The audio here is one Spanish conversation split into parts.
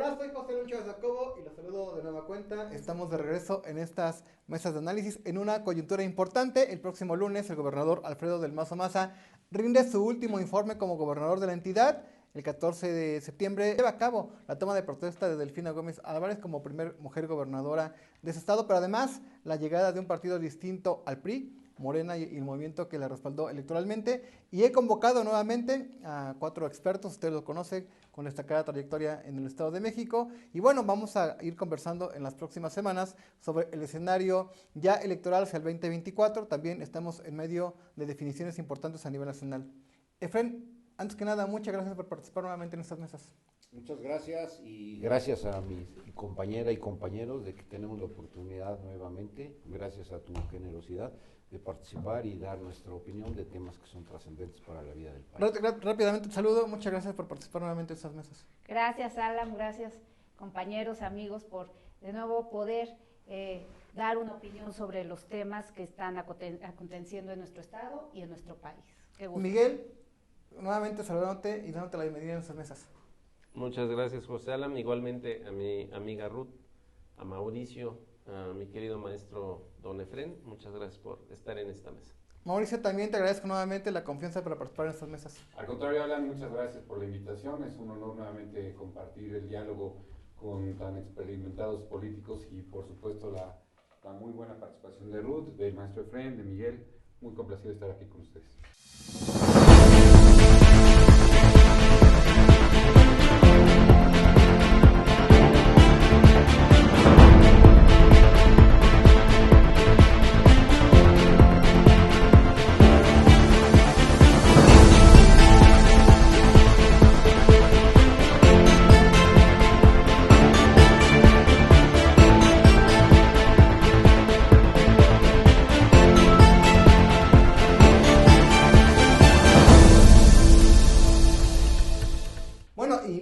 Hola, soy José Lucho de Jacobo y los saludo de nueva cuenta. Estamos de regreso en estas mesas de análisis en una coyuntura importante. El próximo lunes el gobernador Alfredo del Mazo Maza rinde su último informe como gobernador de la entidad. El 14 de septiembre lleva a cabo la toma de protesta de Delfina Gómez Álvarez como primer mujer gobernadora de ese estado, pero además la llegada de un partido distinto al PRI, Morena y el movimiento que la respaldó electoralmente. Y he convocado nuevamente a 4 expertos, ustedes lo conocen, con destacada trayectoria en el Estado de México. Y bueno, vamos a ir conversando en las próximas semanas sobre el escenario ya electoral hacia el 2024. También estamos en medio de definiciones importantes a nivel nacional. Efren, antes que nada, muchas gracias por participar nuevamente en estas mesas. Muchas gracias y gracias a mi compañera y compañeros de que tenemos la oportunidad nuevamente, gracias a tu generosidad, de participar y dar nuestra opinión de temas que son trascendentes para la vida del país. Rápidamente un saludo, muchas gracias por participar nuevamente en estas mesas. Gracias, Alan, gracias compañeros, amigos, por de nuevo poder dar una opinión sobre los temas que están aconteciendo en nuestro estado y en nuestro país. Qué gusto. Miguel, nuevamente saludándote y dándote la bienvenida en estas mesas. Muchas gracias, José Alan, igualmente a mi amiga Ruth, a Mauricio, a mi querido maestro Don Efren, muchas gracias por estar en esta mesa. Mauricio, también te agradezco nuevamente la confianza para participar en estas mesas. Al contrario, Alan, muchas gracias por la invitación. Es un honor nuevamente compartir el diálogo con tan experimentados políticos y, por supuesto, la muy buena participación de Ruth, del maestro Efren, de Miguel. Muy complacido de estar aquí con ustedes.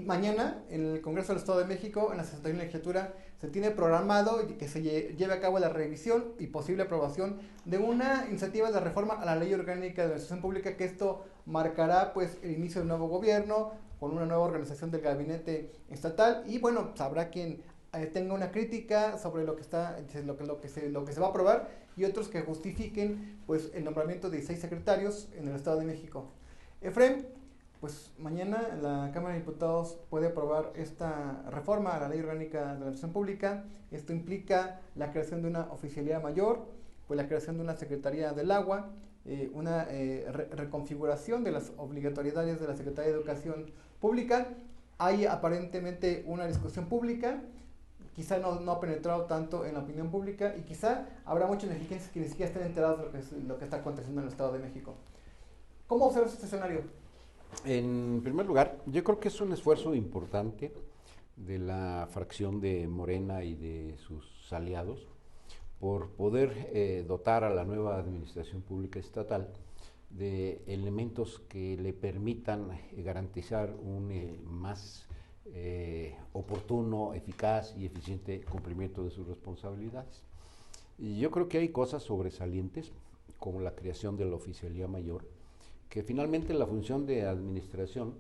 Mañana, en el Congreso del Estado de México, en la 61 legislatura, se tiene programado que se lleve a cabo la revisión y posible aprobación de una iniciativa de reforma a la Ley Orgánica de Administración Pública, que esto marcará pues el inicio del nuevo gobierno, con una nueva organización del gabinete estatal, y bueno, habrá quien tenga una crítica sobre lo que se va a aprobar, y otros que justifiquen pues el nombramiento de 16 secretarios en el Estado de México. Efren, pues mañana la Cámara de Diputados puede aprobar esta reforma a la Ley Orgánica de la Administración Pública. Esto implica la creación de una oficialía mayor, pues la creación de una Secretaría del Agua, una reconfiguración de las obligatoriedades de la Secretaría de Educación Pública. Hay aparentemente una discusión pública, quizá no ha penetrado tanto en la opinión pública y quizá habrá muchos mexicanos que ni siquiera estén enterados de lo que está aconteciendo en el Estado de México. ¿Cómo observas este escenario? En primer lugar, yo creo que es un esfuerzo importante de la fracción de Morena y de sus aliados por poder dotar a la nueva administración pública estatal de elementos que le permitan garantizar un más oportuno, eficaz y eficiente cumplimiento de sus responsabilidades. Y yo creo que hay cosas sobresalientes, como la creación de la oficialía mayor, que finalmente la función de administración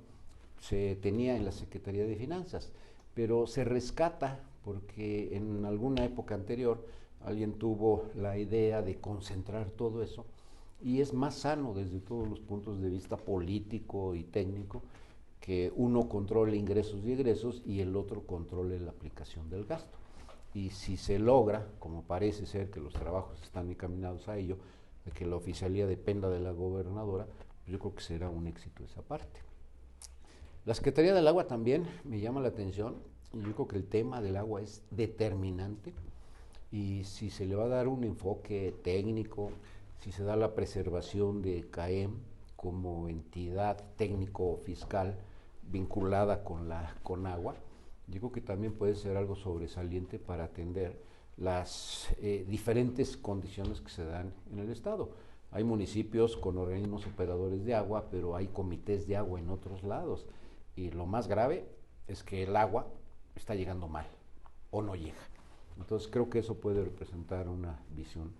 se tenía en la Secretaría de Finanzas, pero se rescata porque en alguna época anterior alguien tuvo la idea de concentrar todo eso y es más sano desde todos los puntos de vista político y técnico que uno controle ingresos y egresos y el otro controle la aplicación del gasto. Y si se logra, como parece ser que los trabajos están encaminados a ello, de que la oficialía dependa de la gobernadora, yo creo que será un éxito esa parte. La Secretaría del Agua también me llama la atención, y yo creo que el tema del agua es determinante, y si se le va a dar un enfoque técnico, si se da la preservación de CAEM como entidad técnico-fiscal vinculada con la Conagua, yo creo que también puede ser algo sobresaliente para atender las diferentes condiciones que se dan en el Estado. Hay municipios con organismos operadores de agua, pero hay comités de agua en otros lados. Y lo más grave es que el agua está llegando mal o no llega. Entonces creo que eso puede representar una visión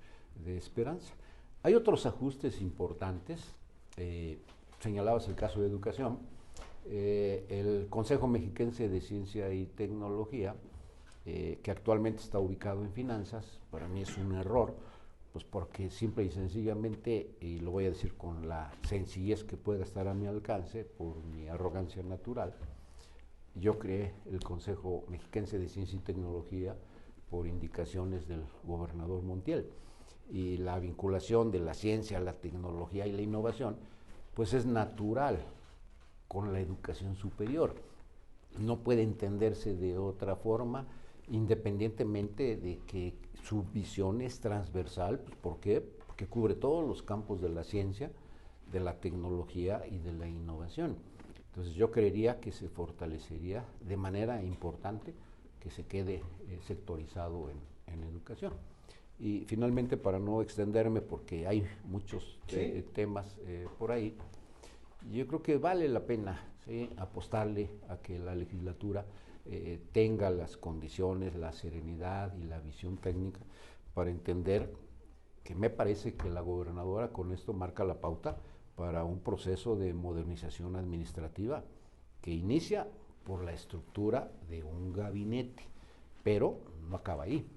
de esperanza. Hay otros ajustes importantes. Señalabas el caso de educación. El Consejo Mexiquense de Ciencia y Tecnología, que actualmente está ubicado en finanzas, para mí es un error, pues porque simple y sencillamente, y lo voy a decir con la sencillez que pueda estar a mi alcance, por mi arrogancia natural, yo creé el Consejo Mexiquense de Ciencia y Tecnología por indicaciones del gobernador Montiel, y la vinculación de la ciencia, la tecnología y la innovación, pues es natural con la educación superior. No puede entenderse de otra forma, independientemente de que su visión es transversal. Pues, ¿por qué? Porque cubre todos los campos de la ciencia, de la tecnología y de la innovación. Entonces yo creería que se fortalecería de manera importante que se quede sectorizado en educación. Y finalmente, para no extenderme, porque hay muchos temas por ahí, yo creo que vale la pena, ¿sí?, apostarle a que la legislatura tenga las condiciones, la serenidad y la visión técnica para entender que me parece que la gobernadora con esto marca la pauta para un proceso de modernización administrativa que inicia por la estructura de un gabinete, pero no acaba ahí.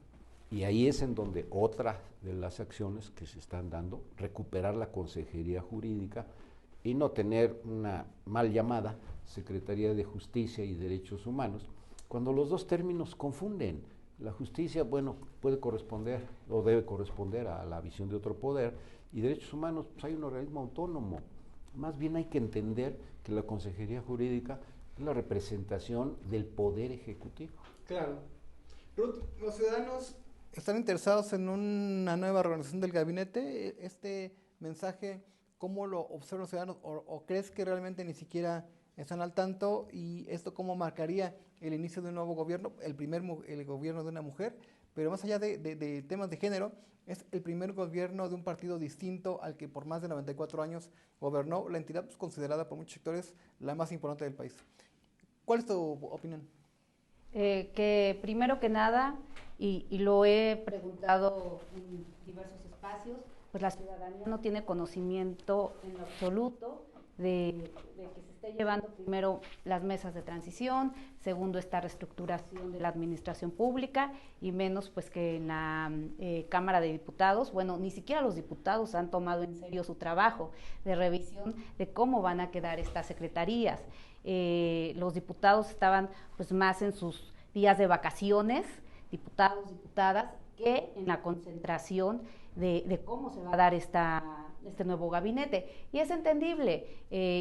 Y ahí es en donde otra de las acciones que se están dando, recuperar la Consejería Jurídica y no tener una mal llamada Secretaría de Justicia y Derechos Humanos, cuando los dos términos confunden. La justicia, bueno, puede corresponder o debe corresponder a la visión de otro poder, y derechos humanos, pues hay un organismo autónomo. Más bien hay que entender que la Consejería Jurídica es la representación del Poder Ejecutivo. Claro. Ruth, los ciudadanos están interesados en una nueva organización del gabinete. Este mensaje, ¿cómo lo observan los ciudadanos? ¿O crees que realmente ni siquiera están al tanto? ¿Y esto cómo marcaría el inicio de un nuevo gobierno? El gobierno de una mujer, pero más allá de temas de género, es el primer gobierno de un partido distinto al que por más de 94 años gobernó la entidad, pues, considerada por muchos sectores la más importante del país. ¿Cuál es tu opinión? Que primero que nada, y lo he preguntado en diversos espacios, pues la ciudadanía no tiene conocimiento en lo absoluto de que se esté llevando primero las mesas de transición, segundo esta reestructuración de la administración pública, y menos pues que en la Cámara de Diputados, bueno, ni siquiera los diputados han tomado en serio su trabajo de revisión de cómo van a quedar estas secretarías. Los diputados estaban pues más en sus días de vacaciones, diputados, diputadas, que en la concentración de cómo se va a dar este nuevo gabinete. Y es entendible.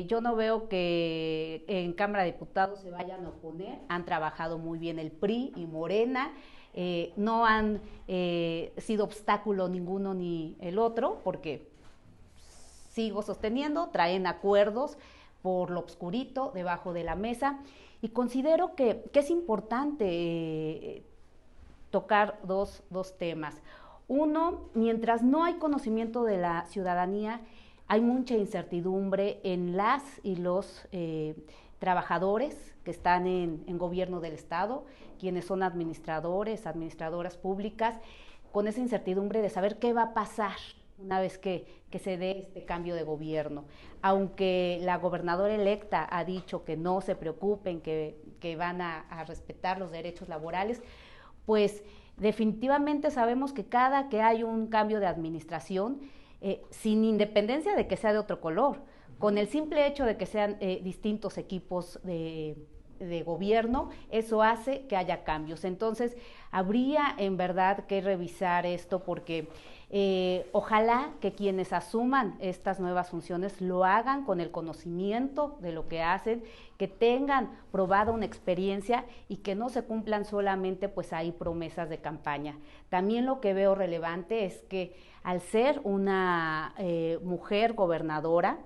Yo no veo que en Cámara de Diputados se vayan a oponer. Han trabajado muy bien el PRI y Morena. No han sido obstáculo ninguno ni el otro, porque sigo sosteniendo, traen acuerdos por lo obscurito, debajo de la mesa, y considero que es importante tocar dos temas. Uno, mientras no hay conocimiento de la ciudadanía, hay mucha incertidumbre en las y los trabajadores que están en gobierno del Estado, quienes son administradores, administradoras públicas, con esa incertidumbre de saber qué va a pasar una vez que se dé este cambio de gobierno. Aunque la gobernadora electa ha dicho que no se preocupen, que van a respetar los derechos laborales, pues definitivamente sabemos que cada que hay un cambio de administración, sin independencia de que sea de otro color, con el simple hecho de que sean distintos equipos de gobierno, eso hace que haya cambios. Entonces, habría en verdad que revisar esto, porque ojalá que quienes asuman estas nuevas funciones lo hagan con el conocimiento de lo que hacen, que tengan probada una experiencia y que no se cumplan solamente pues ahí promesas de campaña. También lo que veo relevante es que al ser una mujer gobernadora,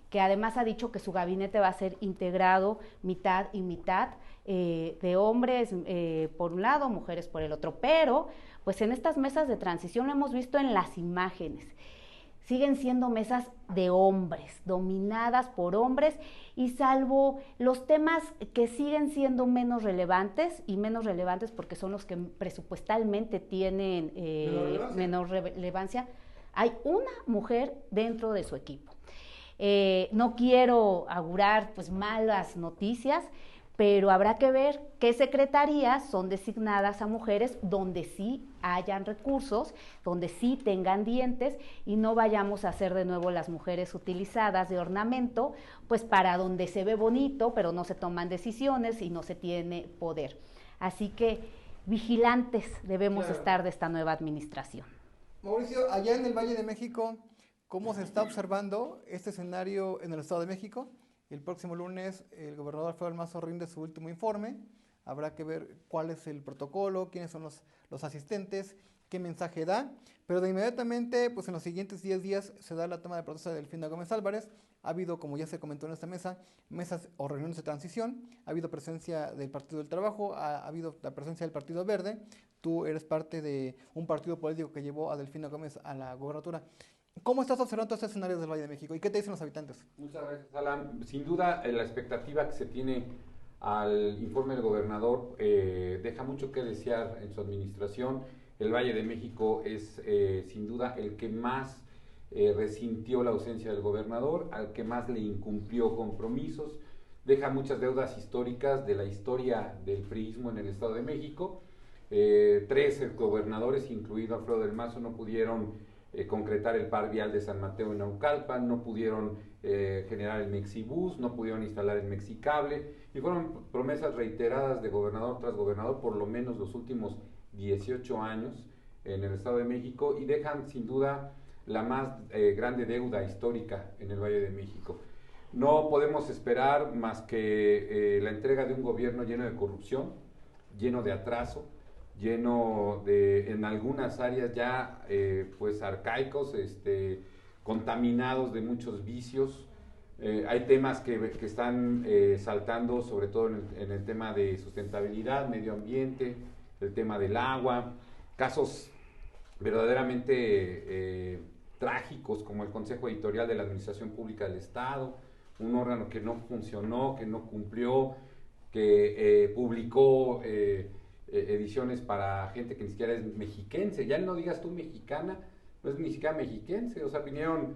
que además ha dicho que su gabinete va a ser integrado mitad y mitad, de hombres por un lado, mujeres por el otro, pero pues en estas mesas de transición lo hemos visto en las imágenes, siguen siendo mesas de hombres, dominadas por hombres, y salvo los temas que siguen siendo menos relevantes, y menos relevantes porque son los que presupuestalmente tienen menor relevancia, hay una mujer dentro de su equipo. No quiero augurar pues malas noticias, pero habrá que ver qué secretarías son designadas a mujeres donde sí hayan recursos, donde sí tengan dientes y no vayamos a ser de nuevo las mujeres utilizadas de ornamento, pues para donde se ve bonito, pero no se toman decisiones y no se tiene poder. Así que vigilantes debemos estar de esta nueva administración. Mauricio, allá en el Valle de México, ¿cómo se está observando este escenario en el Estado de México? El próximo lunes el gobernador Alfredo del Mazo rinde su último informe. Habrá que ver cuál es el protocolo, quiénes son los asistentes, qué mensaje da. Pero de inmediatamente, pues en los siguientes 10 días se da la toma de protesta de Delfina Gómez Álvarez. Ha habido, como ya se comentó en esta mesa, mesas o reuniones de transición. Ha habido presencia del Partido del Trabajo, ha habido la presencia del Partido Verde. Tú eres parte de un partido político que llevó a Delfina Gómez a la gobernatura. ¿Cómo estás observando estos escenarios del Valle de México y qué te dicen los habitantes? Muchas gracias, Alan. Sin duda, la expectativa que se tiene al informe del gobernador deja mucho que desear en su administración. El Valle de México es sin duda el que más resintió la ausencia del gobernador, al que más le incumplió compromisos, deja muchas deudas históricas de la historia del priismo en el Estado de México. 13 gobernadores, incluido Alfredo del Mazo, no pudieron concretar el par vial de San Mateo en Naucalpan, no pudieron generar el Mexibus, no pudieron instalar el Mexicable, y fueron promesas reiteradas de gobernador tras gobernador por lo menos los últimos 18 años en el Estado de México, y dejan sin duda la más grande deuda histórica en el Valle de México. No podemos esperar más que la entrega de un gobierno lleno de corrupción, lleno de atraso, lleno de, en algunas áreas ya pues arcaicos, contaminados de muchos vicios. Hay temas que están saltando, sobre todo en el tema de sustentabilidad, medio ambiente, el tema del agua, casos verdaderamente trágicos como el Consejo Editorial de la Administración Pública del Estado, un órgano que no funcionó, que no cumplió, que publicó ediciones para gente que ni siquiera es mexiquense. Ya no digas tú mexicana, no es ni siquiera mexiquense. O sea, vinieron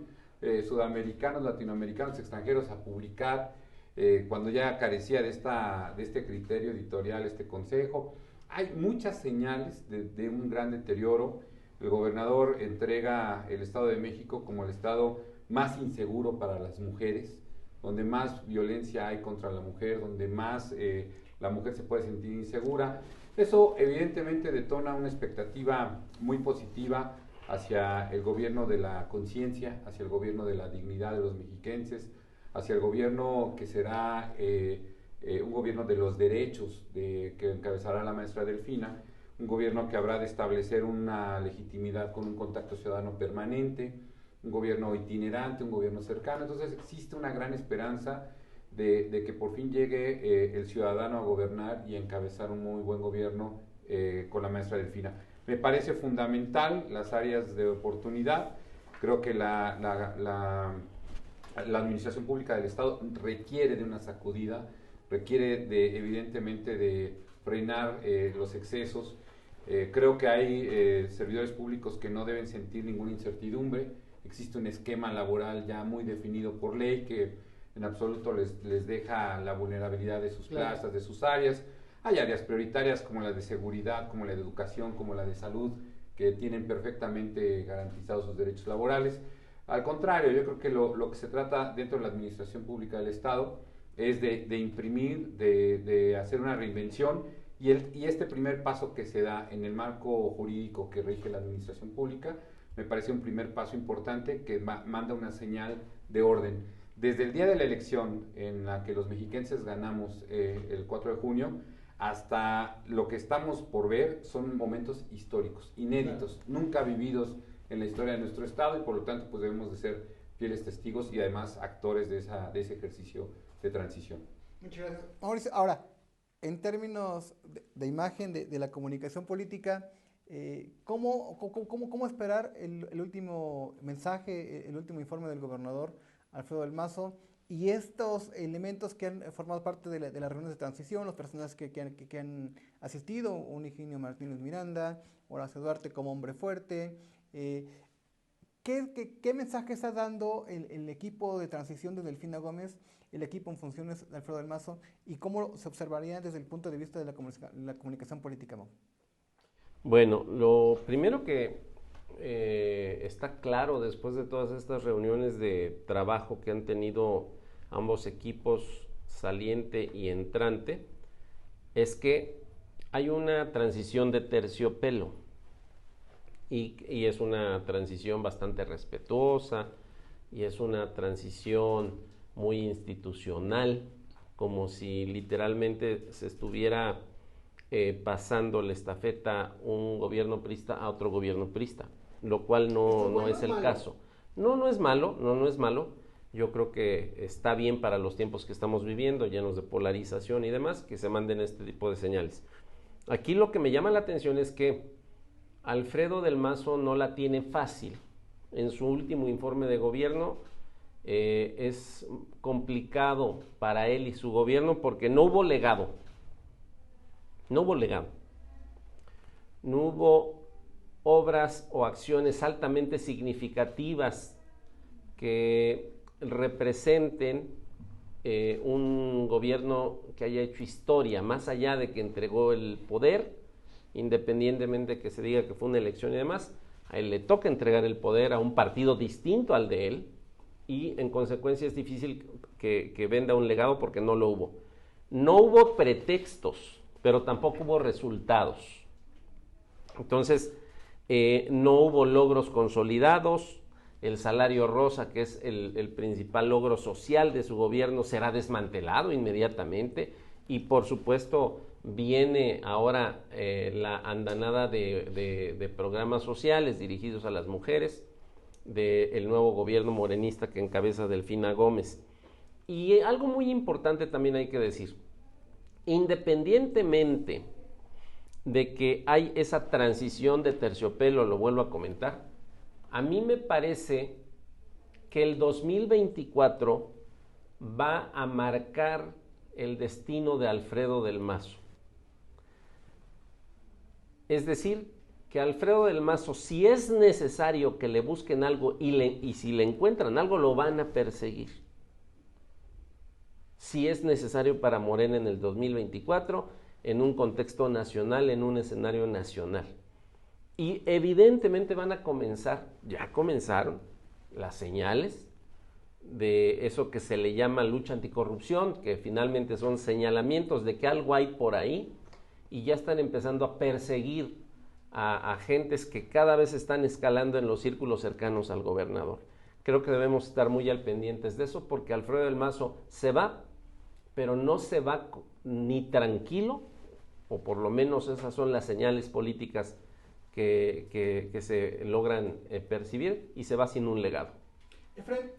sudamericanos, latinoamericanos, extranjeros a publicar cuando ya carecía de este criterio editorial, este consejo. Hay muchas señales de un gran deterioro. El gobernador entrega el Estado de México como el estado más inseguro para las mujeres, donde más violencia hay contra la mujer, donde más la mujer se puede sentir insegura. Eso evidentemente detona una expectativa muy positiva hacia el gobierno de la conciencia, hacia el gobierno de la dignidad de los mexiquenses, hacia el gobierno que será un gobierno de los derechos que encabezará la maestra Delfina, un gobierno que habrá de establecer una legitimidad con un contacto ciudadano permanente, un gobierno itinerante, un gobierno cercano. Entonces existe una gran esperanza de que por fin llegue el ciudadano a gobernar y a encabezar un muy buen gobierno con la maestra Delfina. Me parece fundamental las áreas de oportunidad. Creo que la administración pública del Estado requiere de una sacudida, requiere evidentemente de frenar los excesos. Creo que hay servidores públicos que no deben sentir ninguna incertidumbre. Existe un esquema laboral ya muy definido por ley que en absoluto les deja la vulnerabilidad de sus plazas, de sus áreas. Hay áreas prioritarias como la de seguridad, como la de educación, como la de salud, que tienen perfectamente garantizados sus derechos laborales. Al contrario, yo creo que lo que se trata dentro de la administración pública del Estado es de imprimir, de hacer una reinvención, y este primer paso que se da en el marco jurídico que rige la administración pública me parece un primer paso importante que manda una señal de orden. Desde el día de la elección en la que los mexiquenses ganamos el 4 de junio, hasta lo que estamos por ver son momentos históricos, inéditos, nunca vividos en la historia de nuestro Estado, y por lo tanto pues debemos de ser fieles testigos y además actores de ese ejercicio de transición. Muchas gracias. Mauricio, ahora, en términos de imagen de la comunicación política, ¿cómo esperar el último mensaje, el último informe del gobernador Alfredo del Mazo y estos elementos que han formado parte de las reuniones de transición, los personajes que han asistido, un Higinio Martínez Miranda, Horacio Duarte como hombre fuerte? ¿Qué mensaje está dando el equipo de transición de Delfina Gómez, el equipo en funciones de Alfredo del Mazo, y cómo se observaría desde el punto de vista de la comunicación política, Mau? Bueno, lo primero que está claro después de todas estas reuniones de trabajo que han tenido ambos equipos, saliente y entrante, es que hay una transición de terciopelo y es una transición bastante respetuosa y es una transición muy institucional, como si literalmente se estuviera pasando la estafeta un gobierno priista a otro gobierno priista, lo cual no es el caso. No es malo, no es malo. Yo creo que está bien para los tiempos que estamos viviendo, llenos de polarización y demás, que se manden este tipo de señales. Aquí lo que me llama la atención es que Alfredo del Mazo no la tiene fácil. En su último informe de gobierno es complicado para él y su gobierno porque no hubo legado. No hubo obras o acciones altamente significativas que representen un gobierno que haya hecho historia, más allá de que entregó el poder, independientemente de que se diga que fue una elección y demás. A él le toca entregar el poder a un partido distinto al de él y en consecuencia es difícil que venda un legado porque no lo hubo. No hubo pretextos, pero tampoco hubo resultados. Entonces, no hubo logros consolidados. El salario rosa, que es el principal logro social de su gobierno, será desmantelado inmediatamente. Y por supuesto viene ahora la andanada de programas sociales dirigidos a las mujeres del nuevo gobierno morenista que encabeza Delfina Gómez. Y algo muy importante también hay que decir, independientemente de que hay esa transición de terciopelo, lo vuelvo a comentar, a mí me parece que el 2024 va a marcar el destino de Alfredo del Mazo. Es decir, que Alfredo del Mazo, si es necesario que le busquen algo y si le encuentran algo, lo van a perseguir. Si es necesario para Morena en el 2024, en un contexto nacional, en un escenario nacional. Y evidentemente van a comenzar, ya comenzaron, las señales de eso que se le llama lucha anticorrupción, que finalmente son señalamientos de que algo hay por ahí, y ya están empezando a perseguir a agentes que cada vez están escalando en los círculos cercanos al gobernador. Creo que debemos estar muy al pendientes de eso, porque Alfredo del Mazo se va, pero no se va ni tranquilo, o por lo menos esas son las señales políticas que se logran percibir, y se va sin un legado. Efraín,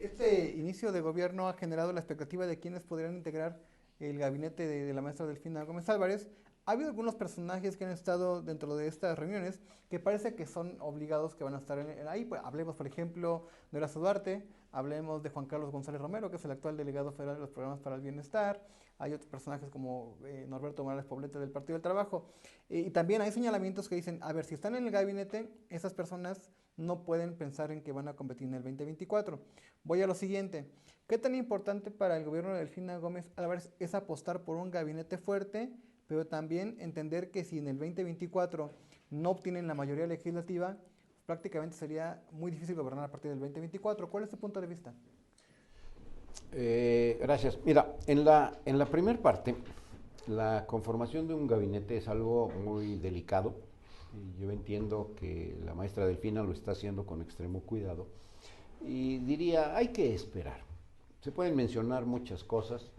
este inicio de gobierno ha generado la expectativa de quienes podrían integrar el gabinete de la maestra Delfina Gómez Álvarez. Ha habido algunos personajes que han estado dentro de estas reuniones que parece que son obligados que van a estar ahí. Pues, hablemos, por ejemplo, de Horacio Duarte, hablemos de Juan Carlos González Romero, que es el actual delegado federal de los programas para el bienestar. Hay otros personajes como Norberto Morales Poblete del Partido del Trabajo. Y también hay señalamientos que dicen, a ver, si están en el gabinete, esas personas no pueden pensar en que van a competir en el 2024. Voy a lo siguiente. ¿Qué tan importante para el gobierno de Delfina Gómez Álvarez es apostar por un gabinete fuerte, pero también entender que si en el 2024 no obtienen la mayoría legislativa, prácticamente sería muy difícil gobernar a partir del 2024? ¿Cuál es tu punto de vista? Gracias. Mira, en la primera parte, la conformación de un gabinete es algo muy delicado. Y yo entiendo que la maestra Delfina lo está haciendo con extremo cuidado. Y diría, hay que esperar. Se pueden mencionar muchas cosas,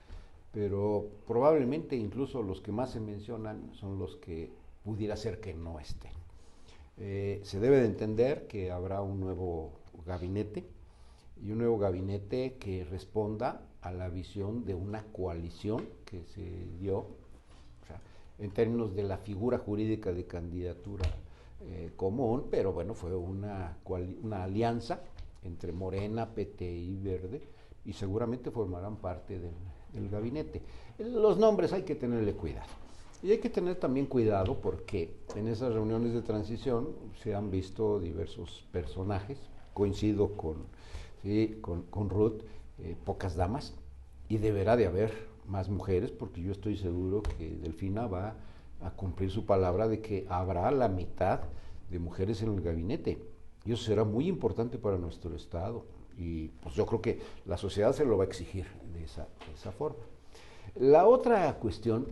pero probablemente incluso los que más se mencionan son los que pudiera ser que no estén. Se debe de entender que habrá un nuevo gabinete, y un nuevo gabinete que responda a la visión de una coalición que se dio, o sea, en términos de la figura jurídica de candidatura común, pero bueno, fue una alianza entre Morena, PT y Verde, y seguramente formarán parte del gabinete. Los nombres hay que tenerle cuidado. Y hay que tener también cuidado porque en esas reuniones de transición se han visto diversos personajes coincido con Ruth, pocas damas, y deberá de haber más mujeres, porque yo estoy seguro que Delfina va a cumplir su palabra de que habrá la mitad de mujeres en el gabinete, y eso será muy importante para nuestro Estado, y pues yo creo que la sociedad se lo va a exigir de esa forma. La otra cuestión,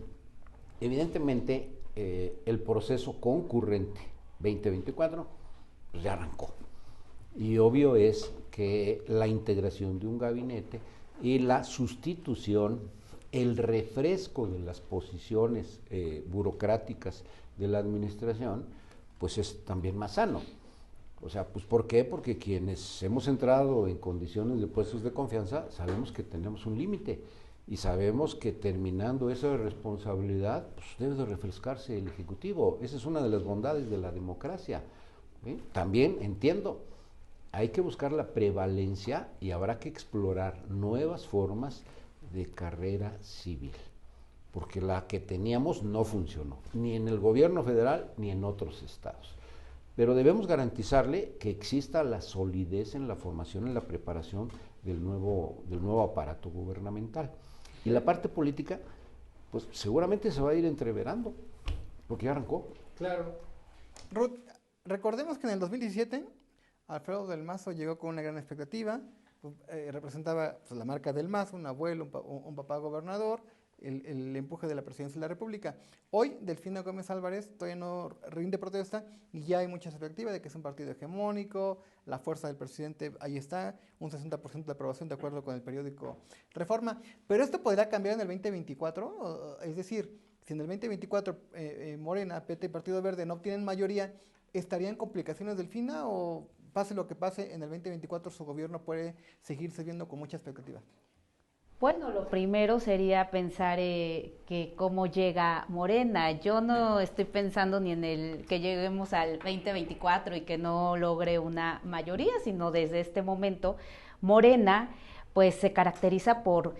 evidentemente, el proceso concurrente 2024 pues ya arrancó, y obvio es que la integración de un gabinete y la sustitución, el refresco de las posiciones burocráticas de la administración, pues es también más sano. O sea, pues ¿por qué? Porque quienes hemos entrado en condiciones de puestos de confianza sabemos que tenemos un límite y sabemos que terminando esa responsabilidad, pues debe de refrescarse el Ejecutivo. Esa es una de las bondades de la democracia. También entiendo, hay que buscar la prevalencia y habrá que explorar nuevas formas de carrera civil, porque la que teníamos no funcionó, ni en el gobierno federal ni en otros estados. Pero debemos garantizarle que exista la solidez en la formación, en la preparación del nuevo aparato gubernamental. Y la parte política, pues seguramente se va a ir entreverando, porque ya arrancó. Claro. Ruth, recordemos que en el 2017 Alfredo del Mazo llegó con una gran expectativa, representaba pues, la marca del Mazo, un abuelo, un papá gobernador, el empuje de la presidencia de la República. Hoy, Delfina Gómez Álvarez todavía no rinde protesta y ya hay mucha expectativa de que es un partido hegemónico, la fuerza del presidente ahí está, un 60% de aprobación de acuerdo con el periódico Reforma. Pero esto podrá cambiar en el 2024, es decir, si en el 2024 Morena, PT y Partido Verde no obtienen mayoría, ¿estarían complicaciones Delfina o pase lo que pase en el 2024 su gobierno puede seguirse viendo con mucha expectativa? Bueno, lo primero sería pensar que cómo llega Morena. Yo no estoy pensando ni en el que lleguemos al 2024 y que no logre una mayoría, sino desde este momento Morena pues se caracteriza por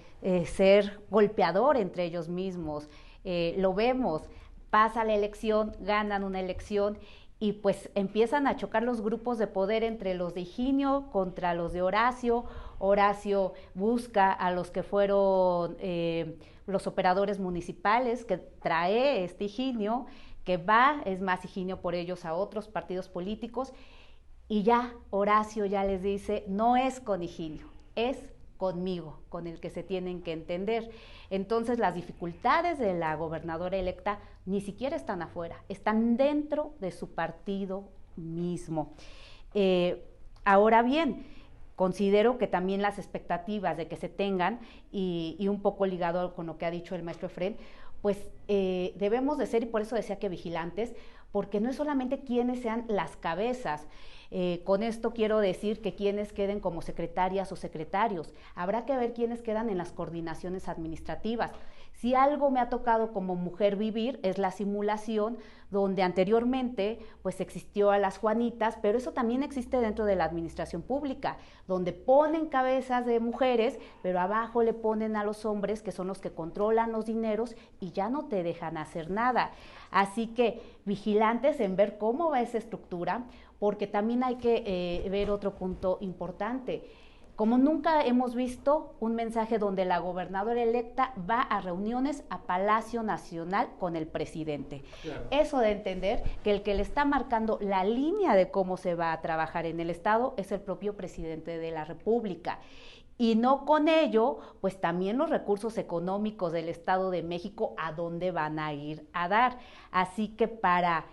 ser golpeador entre ellos mismos. Lo vemos, pasa la elección, ganan una elección y pues empiezan a chocar los grupos de poder entre los de Higinio contra los de Horacio. Horacio busca a los que fueron los operadores municipales que trae Higinio, que va, es más Higinio por ellos a otros partidos políticos, y ya Horacio ya les dice, no es con Higinio, es conmigo, con el que se tienen que entender. Entonces las dificultades de la gobernadora electa ni siquiera están afuera, están dentro de su partido mismo. Ahora bien, considero que también las expectativas de que se tengan, y un poco ligado con lo que ha dicho el maestro Efrén, pues debemos de ser, y por eso decía que vigilantes, porque no es solamente quienes sean las cabezas. Con esto quiero decir que quienes queden como secretarias o secretarios, habrá que ver quiénes quedan en las coordinaciones administrativas. Si algo me ha tocado como mujer vivir es la simulación, donde anteriormente pues existió a las Juanitas, pero eso también existe dentro de la administración pública, donde ponen cabezas de mujeres, pero abajo le ponen a los hombres que son los que controlan los dineros y ya no te dejan hacer nada. Así que vigilantes en ver cómo va esa estructura, porque también hay que ver otro punto importante. Como nunca hemos visto un mensaje donde la gobernadora electa va a reuniones a Palacio Nacional con el presidente. Claro. Eso de entender que el que le está marcando la línea de cómo se va a trabajar en el Estado es el propio presidente de la República. Y no con ello, pues también los recursos económicos del Estado de México a dónde van a ir a dar. Así que para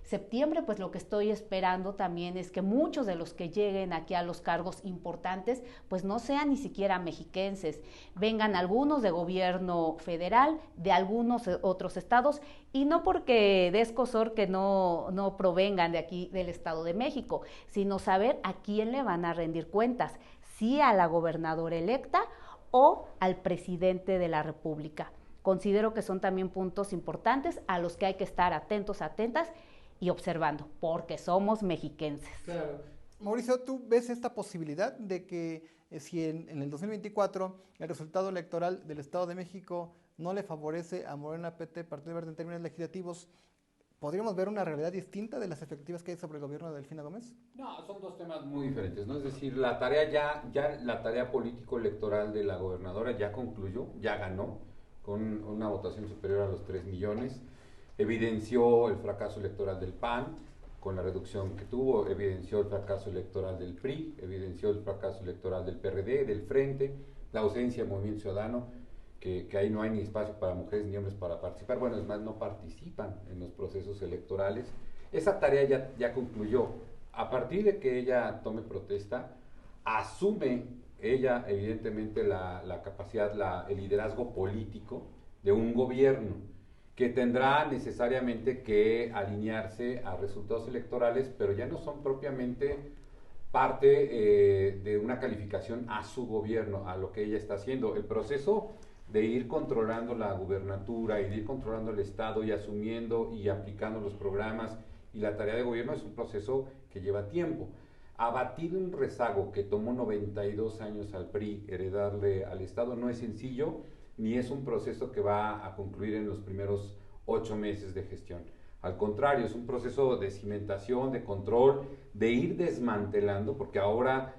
septiembre, pues lo que estoy esperando también es que muchos de los que lleguen aquí a los cargos importantes, pues no sean ni siquiera mexiquenses, vengan algunos de gobierno federal, de algunos otros estados, y no porque dé escozor que no provengan de aquí del Estado de México, sino saber a quién le van a rendir cuentas, si a la gobernadora electa o al presidente de la República. Considero que son también puntos importantes a los que hay que estar atentos, atentas y observando, porque somos mexiquenses. Claro. Mauricio, ¿tú ves esta posibilidad de que si en el 2024 el resultado electoral del Estado de México no le favorece a Morena, PT, Partido Verde en términos legislativos, ¿podríamos ver una realidad distinta de las efectivas que hay sobre el gobierno de Delfina Gómez? No, son dos temas muy diferentes, ¿no? Es decir, la tarea político-electoral de la gobernadora ya concluyó, ya ganó, con una votación superior a los 3 millones, evidenció el fracaso electoral del PAN, con la reducción que tuvo, evidenció el fracaso electoral del PRI, evidenció el fracaso electoral del PRD, del Frente, la ausencia del Movimiento Ciudadano, que ahí no hay ni espacio para mujeres ni hombres para participar. Bueno, es más, no participan en los procesos electorales. Esa tarea ya concluyó. A partir de que ella tome protesta, asume ella evidentemente la capacidad, el liderazgo político de un gobierno que tendrá necesariamente que alinearse a resultados electorales, pero ya no son propiamente parte de una calificación a su gobierno, a lo que ella está haciendo. El proceso de ir controlando la gubernatura y de ir controlando el Estado y asumiendo y aplicando los programas y la tarea de gobierno es un proceso que lleva tiempo. Abatir un rezago que tomó 92 años al PRI heredarle al Estado no es sencillo, ni es un proceso que va a concluir en los primeros 8 meses de gestión. Al contrario, es un proceso de cimentación, de control, de ir desmantelando, porque ahora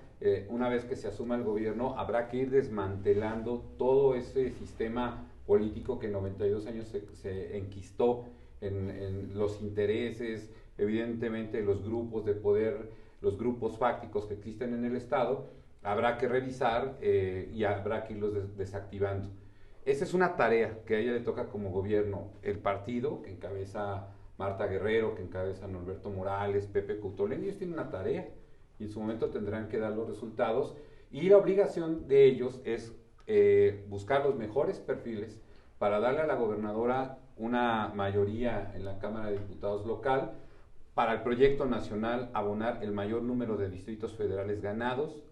una vez que se asuma el gobierno, habrá que ir desmantelando todo ese sistema político que en 92 años se enquistó en los intereses, evidentemente los grupos de poder, los grupos fácticos que existen en el Estado, habrá que revisar y habrá que irlos desactivando. Esa es una tarea que a ella le toca como gobierno, el partido que encabeza Marta Guerrero, que encabeza Norberto Morales, Pepe Coutolen, ellos tienen una tarea y en su momento tendrán que dar los resultados y la obligación de ellos es buscar los mejores perfiles para darle a la gobernadora una mayoría en la Cámara de Diputados local, para el proyecto nacional abonar el mayor número de distritos federales ganados,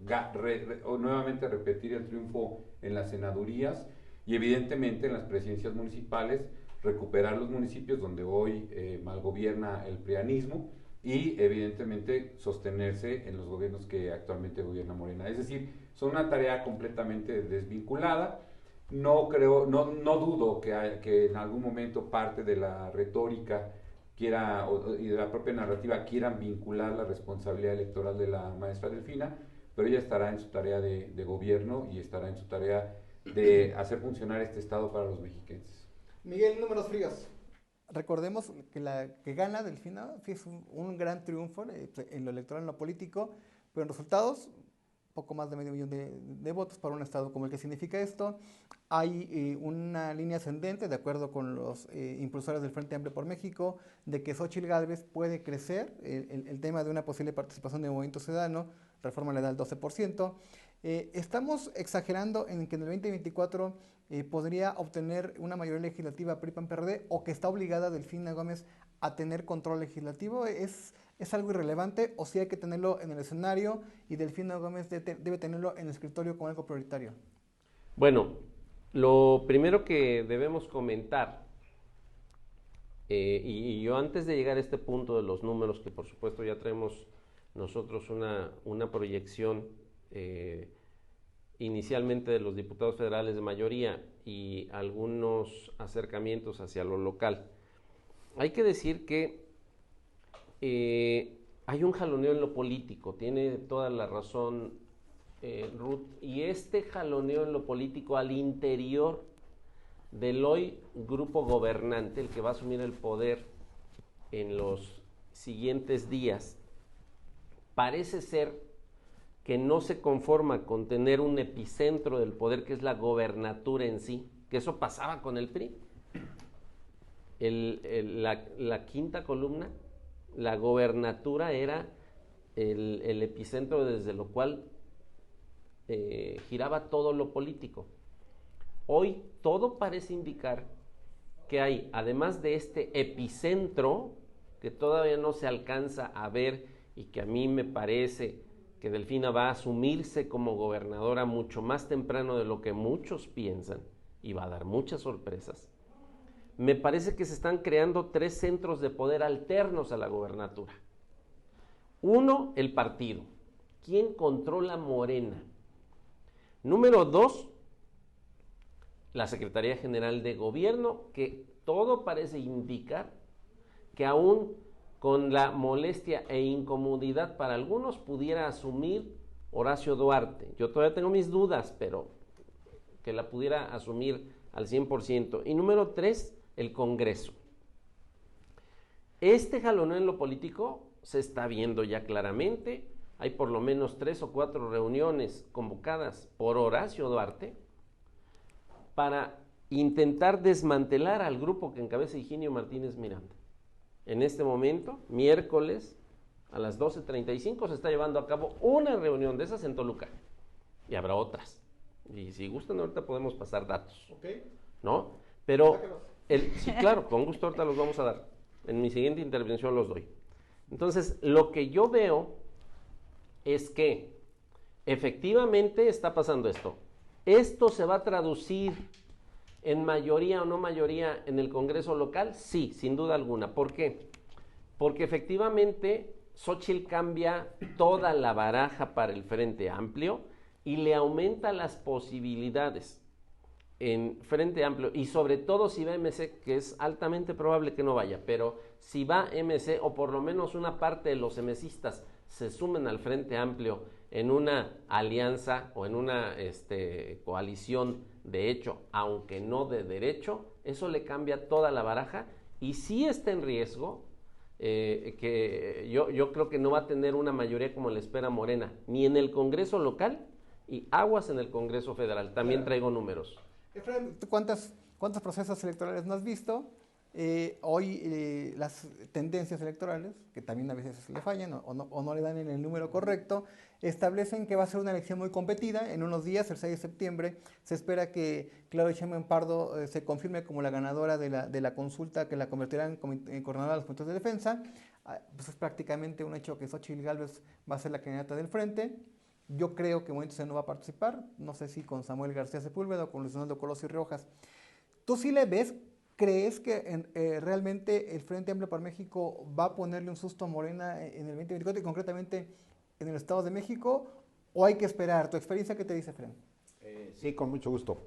nuevamente repetir el triunfo en las senadurías y evidentemente en las presidencias municipales recuperar los municipios donde hoy malgobierna el prianismo y evidentemente sostenerse en los gobiernos que actualmente gobierna Morena. Es decir, son una tarea completamente desvinculada. No dudo que en algún momento parte de la retórica y de la propia narrativa quieran vincular la responsabilidad electoral de la maestra Delfina, pero ella estará en su tarea de gobierno y estará en su tarea de hacer funcionar este Estado para los mexiquenses. Miguel, números fríos. Recordemos que la que gana Delfina sí es un gran triunfo en lo electoral, en lo político, pero en resultados, poco más de medio millón de votos para un estado como el que significa esto. Hay una línea ascendente, de acuerdo con los impulsores del Frente Amplio por México, de que Xóchitl Gálvez puede crecer el tema de una posible participación del Movimiento Ciudadano, reforma le da el 12%. Estamos exagerando en que en el 2024 podría obtener una mayoría legislativa PRI-PAN-PRD o que está obligada Delfina Gómez a tener control legislativo. ¿Es algo irrelevante o sí hay que tenerlo en el escenario y Delfina Gómez debe tenerlo en el escritorio como algo prioritario? Bueno, lo primero que debemos comentar, y yo antes de llegar a este punto de los números, que por supuesto ya traemos nosotros una proyección inicialmente de los diputados federales de mayoría y algunos acercamientos hacia lo local. Hay que decir que hay un jaloneo en lo político, tiene toda la razón Ruth, y este jaloneo en lo político al interior del hoy grupo gobernante, el que va a asumir el poder en los siguientes días, parece ser que no se conforma con tener un epicentro del poder que es la gobernatura en sí, que eso pasaba con el PRI. La quinta columna, la gobernatura era el epicentro desde lo cual giraba todo lo político. Hoy todo parece indicar que hay, además de este epicentro, que todavía no se alcanza a ver y que a mí me parece que Delfina va a asumirse como gobernadora mucho más temprano de lo que muchos piensan y va a dar muchas sorpresas. Me parece que se están creando 3 centros de poder alternos a la gobernatura. Uno, el partido. ¿Quién controla Morena? Número 2, la Secretaría General de Gobierno, que todo parece indicar que aún con la molestia e incomodidad para algunos pudiera asumir Horacio Duarte. Yo todavía tengo mis dudas, pero que la pudiera asumir al 100%. Y número 3, el Congreso. Este jaloneo en lo político se está viendo ya claramente. Hay por lo menos 3 o 4 reuniones convocadas por Horacio Duarte para intentar desmantelar al grupo que encabeza Higinio Martínez Miranda. En este momento, miércoles a las 12:35 se está llevando a cabo una reunión de esas en Toluca. Y habrá otras. Y si gustan, ahorita podemos pasar datos. Okay. ¿No? Pero, sí, claro, con gusto ahorita los vamos a dar. En mi siguiente intervención los doy. Entonces, lo que yo veo es que efectivamente está pasando esto. ¿Esto se va a traducir en mayoría o no mayoría en el Congreso local? Sí, sin duda alguna. ¿Por qué? Porque efectivamente Xóchitl cambia toda la baraja para el Frente Amplio y le aumenta las posibilidades en Frente Amplio, y sobre todo si va MC, que es altamente probable que no vaya, pero si va MC, o por lo menos una parte de los MCistas se sumen al Frente Amplio en una alianza o en una coalición de hecho, aunque no de derecho, eso le cambia toda la baraja, y sí está en riesgo, que yo creo que no va a tener una mayoría como le espera Morena, ni en el Congreso local, y aguas en el Congreso federal. También traigo números. Efraín, ¿cuántos procesos electorales no has visto? Hoy las tendencias electorales, que también a veces le fallan o no le dan en el número correcto, establecen que va a ser una elección muy competida. En unos días, el 6 de septiembre, se espera que Claudia Sheinbaum Pardo se confirme como la ganadora de la consulta que la convertirá en coordinadora de los comités de defensa. Pues es prácticamente un hecho que Xóchitl Gálvez va a ser la candidata del frente. Yo creo que Movimiento Ciudadano no va a participar, no sé si con Samuel García Sepúlveda o con Luis Donaldo Colosio Riojas. ¿Tú sí le ves? ¿Crees que realmente el Frente Amplio para México va a ponerle un susto a Morena en el 2024 y concretamente en el Estado de México? ¿O hay que esperar? ¿Tu experiencia qué te dice, Fren? Sí, con mucho gusto.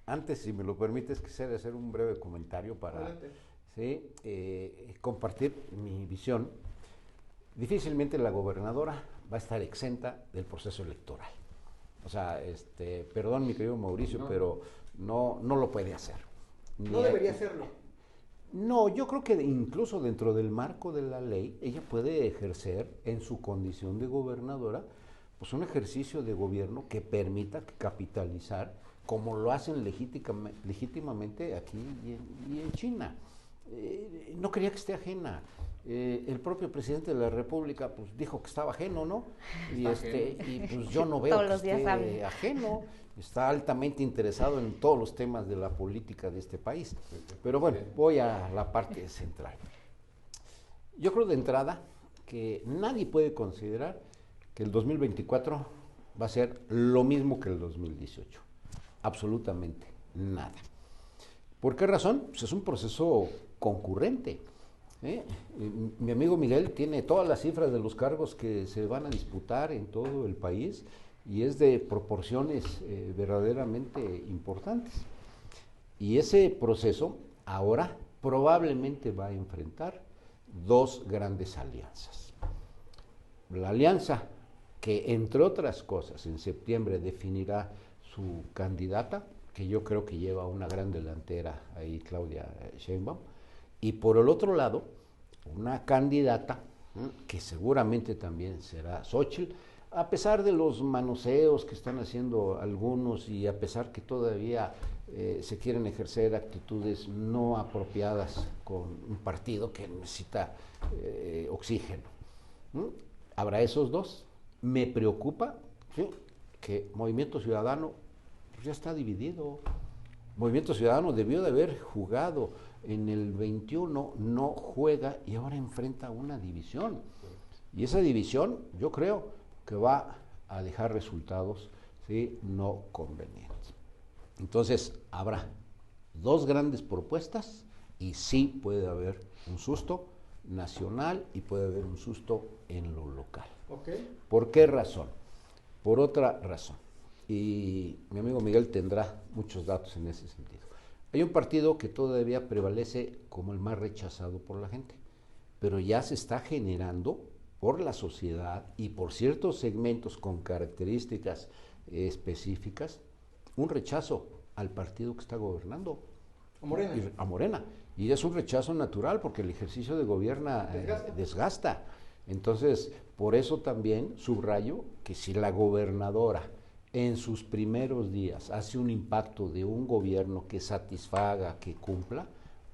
Antes, si me lo permites, quisiera hacer un breve comentario para compartir mi visión. Difícilmente la gobernadora va a estar exenta del proceso electoral. O sea, perdón mi querido Mauricio, pero no lo puede hacer. No debería hacerlo. No, yo creo que incluso dentro del marco de la ley, ella puede ejercer en su condición de gobernadora, pues un ejercicio de gobierno que permita capitalizar, como lo hacen legítimamente aquí y en China. No quería que esté ajena. El propio presidente de la República pues dijo que estaba ajeno, ¿no? Y pues yo no veo que esté ajeno. Está altamente interesado en todos los temas de la política de este país. Pero bueno, voy a la parte central. Yo creo de entrada que nadie puede considerar que el 2024 va a ser lo mismo que el 2018. Absolutamente nada. ¿Por qué razón? Pues es un proceso concurrente. Mi amigo Miguel tiene todas las cifras de los cargos que se van a disputar en todo el país y es de proporciones verdaderamente importantes. Y ese proceso ahora probablemente va a enfrentar dos grandes alianzas. La alianza que, entre otras cosas, en septiembre definirá su candidata, que yo creo que lleva una gran delantera ahí Claudia Sheinbaum, y por el otro lado, una candidata que seguramente también será Xóchitl, a pesar de los manoseos que están haciendo algunos y a pesar que todavía se quieren ejercer actitudes no apropiadas con un partido que necesita oxígeno. Habrá esos dos. Me preocupa que Movimiento Ciudadano pues ya está dividido. Movimiento Ciudadano debió de haber jugado en el 21, no juega y ahora enfrenta una división. Y esa división yo creo que va a dejar resultados no convenientes. Entonces habrá dos grandes propuestas y sí puede haber un susto nacional y puede haber un susto en lo local. Okay. ¿Por qué razón? Por otra razón. Y mi amigo Miguel tendrá muchos datos en ese sentido. Hay un partido que todavía prevalece como el más rechazado por la gente, pero ya se está generando por la sociedad y por ciertos segmentos con características específicas un rechazo al partido que está gobernando. A Morena. Y es un rechazo natural porque el ejercicio de gobierno desgasta. Entonces, por eso también subrayo que si la gobernadora en sus primeros días hace un impacto de un gobierno que satisfaga, que cumpla,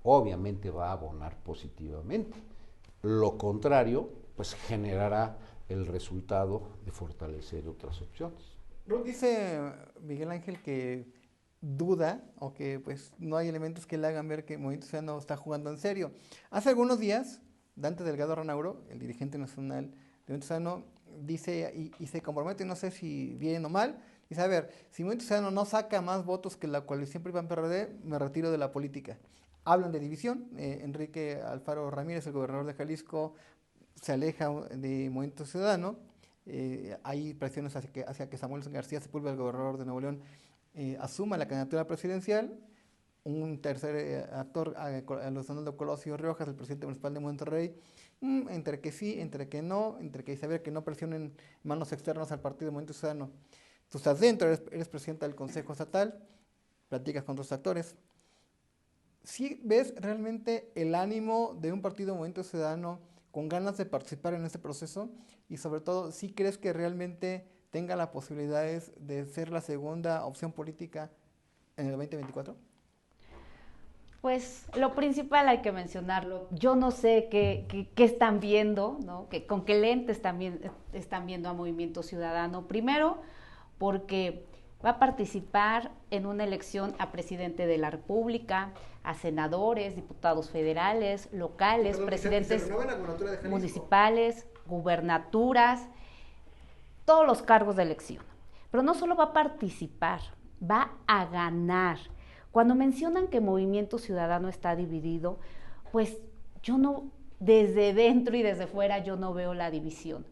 obviamente va a abonar positivamente. Lo contrario, pues generará el resultado de fortalecer otras opciones. Dice Miguel Ángel que duda o que pues no hay elementos que le hagan ver que el Movimiento Ciudadano está jugando en serio. Hace algunos días, Dante Delgado Ranauro, el dirigente nacional del Movimiento Ciudadano, dice y se compromete, no sé si bien o mal, dice, a ver, si el Movimiento Ciudadano no saca más votos que la coalición PRI-PAN-PRD, me retiro de la política. Hablan de división. Enrique Alfaro Ramírez, el gobernador de Jalisco, se aleja de Movimiento Ciudadano. Hay presiones hacia que Samuel García Sepúlveda, el gobernador de Nuevo León, asuma la candidatura presidencial. Un tercer actor, Luis Donaldo Colosio Riojas, el presidente municipal de Monterrey, entre que sí, entre que no, entre que saber que no presionen manos externas al partido de Movimiento Ciudadano. Tú estás dentro, eres presidenta del Consejo Estatal, platicas con otros actores. ¿Sí ves realmente el ánimo de un partido de Movimiento Ciudadano con ganas de participar en este proceso? Y sobre todo, ¿sí crees que realmente tenga las posibilidades de ser la segunda opción política en el 2024? Pues lo principal hay que mencionarlo. Yo no sé qué están viendo, ¿no? Con qué lentes también están viendo a Movimiento Ciudadano. Primero, porque va a participar en una elección a presidente de la República, a senadores, diputados federales, locales, presidentes municipales, gubernaturas, todos los cargos de elección. Pero no solo va a participar, va a ganar. Cuando mencionan que Movimiento Ciudadano está dividido, pues yo no, desde dentro y desde fuera, yo no veo la división.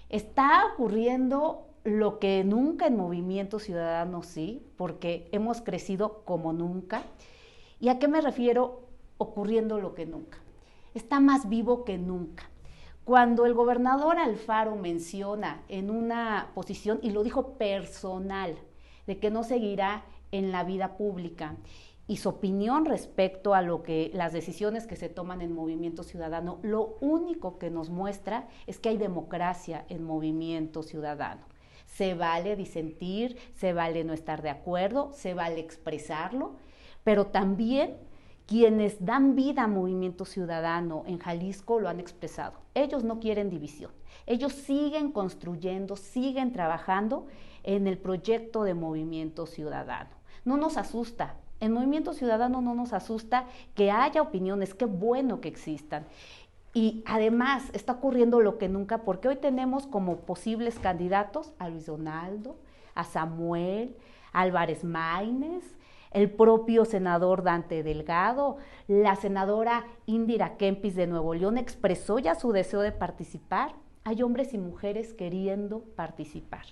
Está ocurriendo lo que nunca en Movimiento Ciudadano, sí, porque hemos crecido como nunca. ¿Y a qué me refiero ocurriendo lo que nunca? Está más vivo que nunca. Cuando el gobernador Alfaro menciona en una posición, y lo dijo personal, de que no seguirá en la vida pública, y su opinión respecto a las decisiones que se toman en Movimiento Ciudadano, lo único que nos muestra es que hay democracia en Movimiento Ciudadano. Se vale disentir, se vale no estar de acuerdo, se vale expresarlo, pero también quienes dan vida a Movimiento Ciudadano en Jalisco lo han expresado. Ellos no quieren división. Ellos siguen construyendo, siguen trabajando en el proyecto de Movimiento Ciudadano. No nos asusta. En Movimiento Ciudadano no nos asusta que haya opiniones, qué bueno que existan. Y además está ocurriendo lo que nunca, porque hoy tenemos como posibles candidatos a Luis Donaldo, a Samuel, a Álvarez Maínez, el propio senador Dante Delgado, la senadora Indira Kempis de Nuevo León expresó ya su deseo de participar. Hay hombres y mujeres queriendo participar.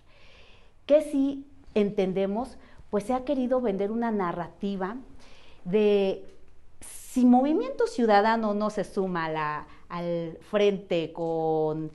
Que sí entendemos, pues se ha querido vender una narrativa de si Movimiento Ciudadano no se suma al frente con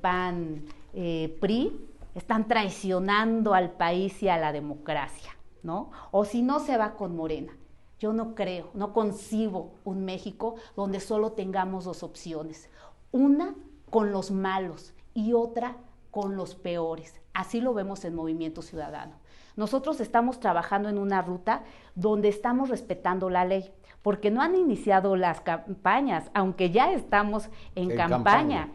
PAN, PRI, están traicionando al país y a la democracia, ¿no? O si no se va con Morena. Yo no creo, no concibo un México donde solo tengamos dos opciones, una con los malos y otra con los peores. Así lo vemos en Movimiento Ciudadano. Nosotros estamos trabajando en una ruta donde estamos respetando la ley, porque no han iniciado las campañas, aunque ya estamos en campaña.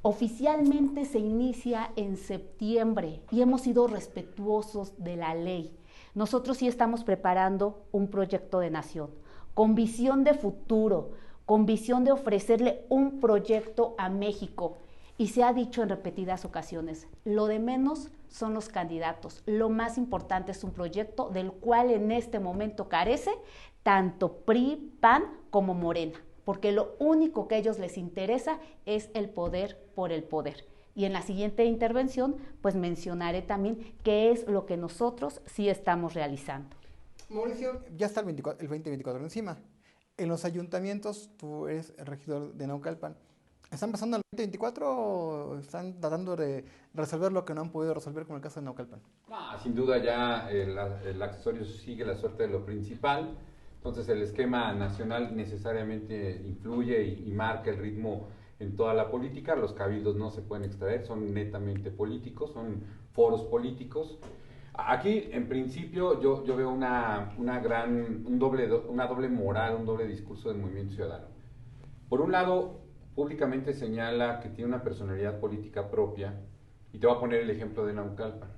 Oficialmente se inicia en septiembre y hemos sido respetuosos de la ley. Nosotros sí estamos preparando un proyecto de nación, con visión de futuro, con visión de ofrecerle un proyecto a México. Y se ha dicho en repetidas ocasiones, lo de menos son los candidatos. Lo más importante es un proyecto del cual en este momento carece tanto PRI, PAN como Morena, porque lo único que a ellos les interesa es el poder por el poder. Y en la siguiente intervención, pues mencionaré también qué es lo que nosotros sí estamos realizando. Mauricio, ya está el 2024 encima. En los ayuntamientos, tú eres el regidor de Naucalpan. ¿Están pasando al 2024 o están tratando de resolver lo que no han podido resolver con el caso de Naucalpan? Sin duda ya el accesorio sigue la suerte de lo principal, entonces el esquema nacional necesariamente influye y marca el ritmo en toda la política. Los cabildos no se pueden extraer, son netamente políticos, son foros políticos. Aquí, en principio, yo veo una doble moral, un doble discurso del Movimiento Ciudadano. Por un lado, públicamente señala que tiene una personalidad política propia, y te voy a poner el ejemplo de Naucalpan.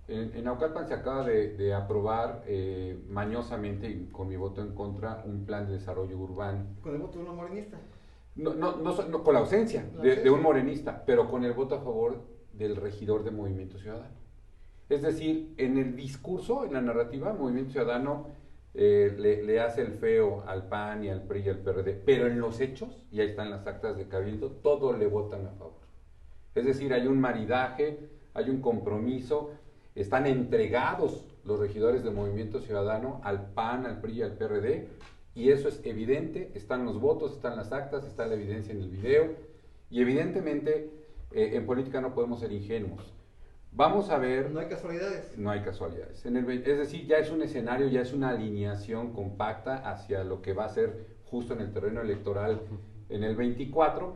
En Naucalpan se acaba de aprobar mañosamente y con mi voto en contra un plan de desarrollo urbano. ¿Con el voto de un morenista? No, con la ausencia de un morenista, pero con el voto a favor del regidor de Movimiento Ciudadano. Es decir, en el discurso, en la narrativa, Movimiento Ciudadano le hace el feo al PAN y al PRI y al PRD, pero en los hechos, y ahí están las actas de cabildo, todos le votan a favor. Es decir, hay un maridaje, hay un compromiso, están entregados los regidores de Movimiento Ciudadano al PAN, al PRI y al PRD, y eso es evidente, están los votos, están las actas, está la evidencia en el video, y evidentemente en política no podemos ser ingenuos. Vamos a ver... No hay casualidades. No hay casualidades. Es decir, ya es un escenario, ya es una alineación compacta hacia lo que va a ser justo en el terreno electoral en el 24.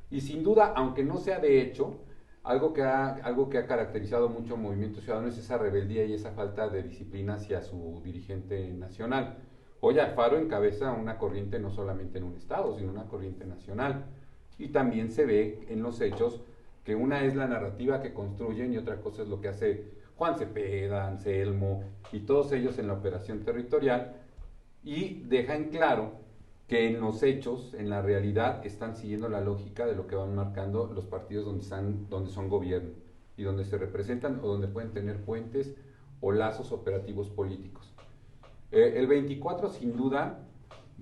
Y sin duda, aunque no sea de hecho, algo que ha caracterizado mucho al Movimiento Ciudadano es esa rebeldía y esa falta de disciplina hacia su dirigente nacional. Hoy Alfaro encabeza una corriente no solamente en un estado, sino una corriente nacional. Y también se ve en los hechos que una es la narrativa que construyen y otra cosa es lo que hace Juan Cepeda, Anselmo y todos ellos en la operación territorial, y deja en claro que en los hechos, en la realidad, están siguiendo la lógica de lo que van marcando los partidos donde son gobierno y donde se representan o donde pueden tener puentes o lazos operativos políticos. El 24 sin duda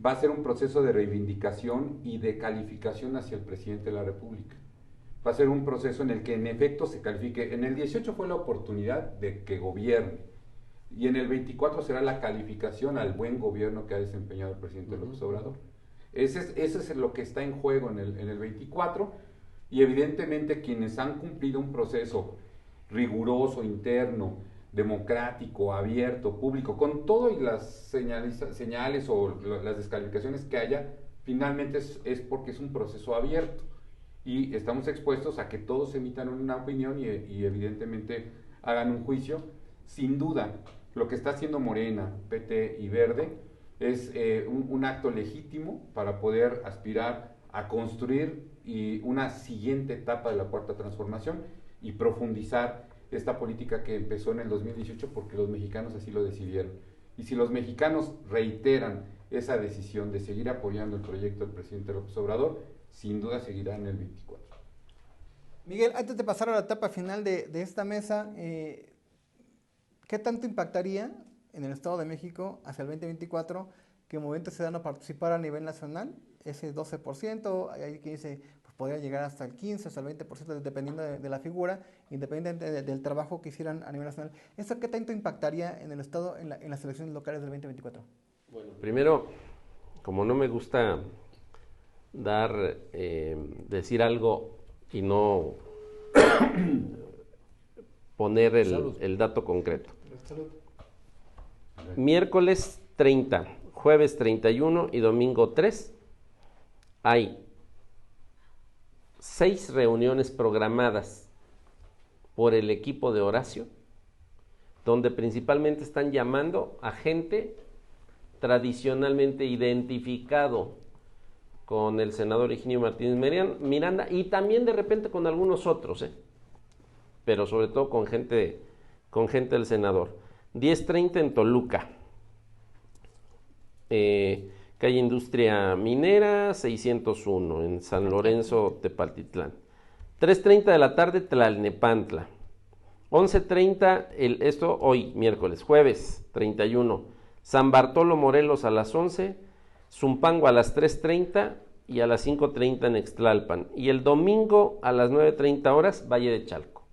va a ser un proceso de reivindicación y de calificación hacia el presidente de la República. Va a ser un proceso en el que en efecto se califique. En el 18 fue la oportunidad de que gobierne, y en el 24 será la calificación al buen gobierno que ha desempeñado el presidente López Obrador. Ese es lo que está en juego en el 24, y evidentemente quienes han cumplido un proceso riguroso, interno, democrático, abierto, público, con todo y las señales o las descalificaciones que haya, finalmente es porque es un proceso abierto. Y estamos expuestos a que todos emitan una opinión y evidentemente hagan un juicio. Sin duda, lo que está haciendo Morena, PT y Verde es un acto legítimo para poder aspirar a construir una siguiente etapa de la Cuarta Transformación y profundizar esta política que empezó en el 2018 porque los mexicanos así lo decidieron. Y si los mexicanos reiteran esa decisión de seguir apoyando el proyecto del presidente López Obrador, sin duda seguirá en el 24. Miguel, antes de pasar a la etapa final de esta mesa, ¿qué tanto impactaría en el Estado de México hacia el 2024 que el Movimiento Ciudadano participara a nivel nacional? Ese 12%, hay quien dice, pues podría llegar hasta el 15%, hasta el 20%, dependiendo de la figura, independientemente del trabajo que hicieran a nivel nacional. ¿Eso qué tanto impactaría en el Estado en las elecciones locales del 2024? Bueno, primero, como no me gusta decir algo y no poner el dato concreto. Salud. Miércoles 30, jueves 31 y domingo 3 hay 6 reuniones programadas por el equipo de Horacio, donde principalmente están llamando a gente tradicionalmente identificado con el senador Higinio Martínez Miranda y también de repente con algunos otros, pero sobre todo con gente del senador. 10:30 en Toluca, calle Industria Minera 601 en San Lorenzo Tepaltitlán. 3:30 de la tarde Tlalnepantla. 11:30 esto hoy miércoles, jueves 31 San Bartolo Morelos a las 11, Zumpango a las 3:30 y a las 5:30 en Ixtlalpan. Y el domingo a las 9:30 horas, Valle de Chalco.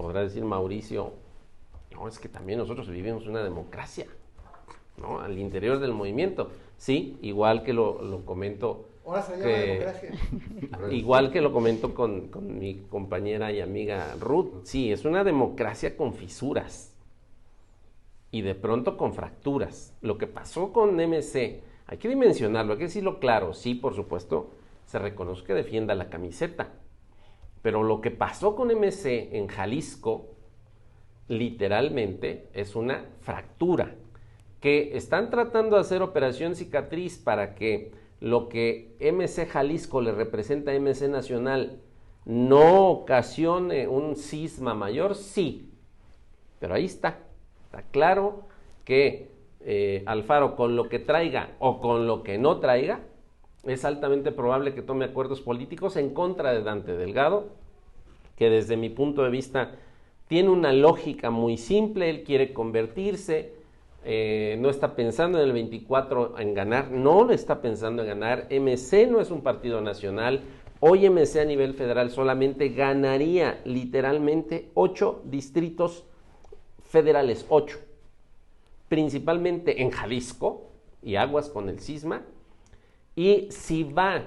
podrá decir Mauricio, no, es que también nosotros vivimos una democracia, ¿no? Al interior del movimiento. Sí, igual que lo comento. Ahora se llama democracia. Igual que lo comento con mi compañera y amiga Ruth. Sí, es una democracia con fisuras y de pronto con fracturas. Lo que pasó con MC, hay que dimensionarlo, hay que decirlo claro. Sí, por supuesto, se reconoce que defienda la camiseta. Pero lo que pasó con MC en Jalisco, literalmente, es una fractura. Que están tratando de hacer operación cicatriz para que lo que MC Jalisco le representa a MC Nacional no ocasione un cisma mayor, sí. Pero ahí está claro que Alfaro, con lo que traiga o con lo que no traiga, es altamente probable que tome acuerdos políticos en contra de Dante Delgado, que desde mi punto de vista tiene una lógica muy simple. Él quiere convertirse, no está pensando en el 24 en ganar, no lo está pensando en ganar. MC no es un partido nacional. Hoy MC a nivel federal solamente ganaría literalmente 8 distritos federales, 8, principalmente en Jalisco y aguas con el cisma. Y si va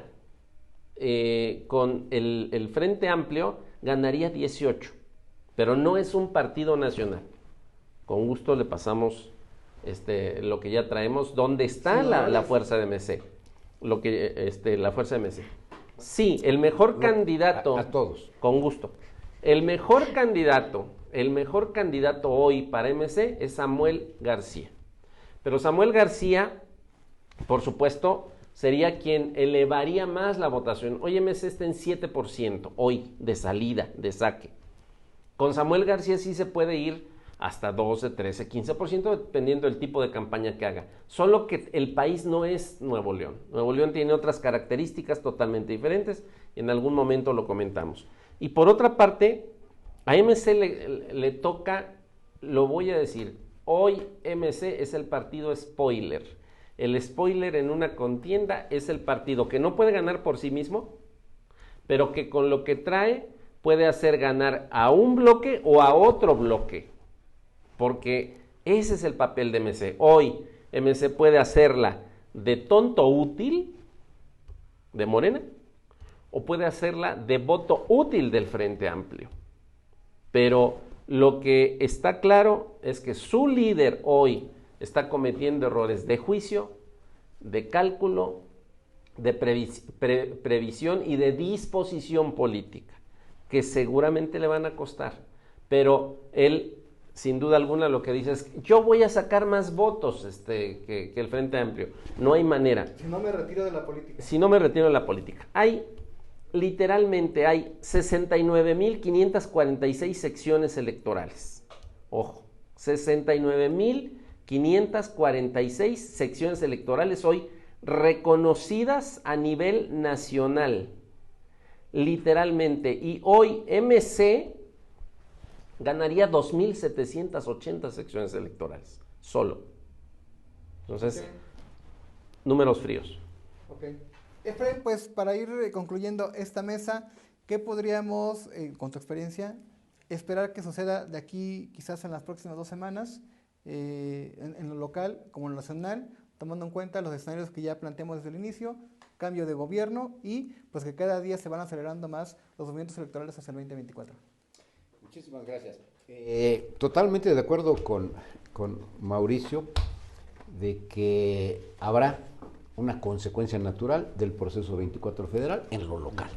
con el Frente Amplio, ganaría 18, pero no es un partido nacional. Con gusto le pasamos lo que ya traemos, ¿dónde está la fuerza de MC? La fuerza de MC. Sí, el mejor candidato. A todos. Con gusto. El mejor candidato hoy para MC es Samuel García. Pero Samuel García, por supuesto, sería quien elevaría más la votación. Hoy MC está en 7%, hoy, de salida, de saque. Con Samuel García sí se puede ir hasta 12, 13, 15%, dependiendo del tipo de campaña que haga. Solo que el país no es Nuevo León. Nuevo León tiene otras características totalmente diferentes, y en algún momento lo comentamos. Y por otra parte, a MC le toca, lo voy a decir, hoy MC es el partido spoiler. El spoiler en una contienda es el partido que no puede ganar por sí mismo, pero que con lo que trae puede hacer ganar a un bloque o a otro bloque. Porque ese es el papel de MC. Hoy MC puede hacerla de tonto útil de Morena o puede hacerla de voto útil del Frente Amplio. Pero lo que está claro es que su líder hoy está cometiendo errores de juicio, de cálculo, de previsión y de disposición política, que seguramente le van a costar. Pero él, sin duda alguna, lo que dice es: yo voy a sacar más votos que el Frente Amplio. No hay manera. Si no me retiro de la política. Si no me retiro de la política. Literalmente hay 69.546 secciones electorales. Ojo, 69.546 secciones electorales hoy reconocidas a nivel nacional. Literalmente. Y hoy MC ganaría 2.780 secciones electorales, solo. Entonces, números fríos. Okay. Efraín, pues para ir concluyendo esta mesa, ¿qué podríamos, con tu experiencia, esperar que suceda de aquí quizás en las próximas 2 semanas, en lo local como en lo nacional, tomando en cuenta los escenarios que ya planteamos desde el inicio, cambio de gobierno y pues que cada día se van acelerando más los movimientos electorales hacia el 2024? Muchísimas gracias. Totalmente de acuerdo con Mauricio de que habrá una consecuencia natural del proceso 24 federal en lo local.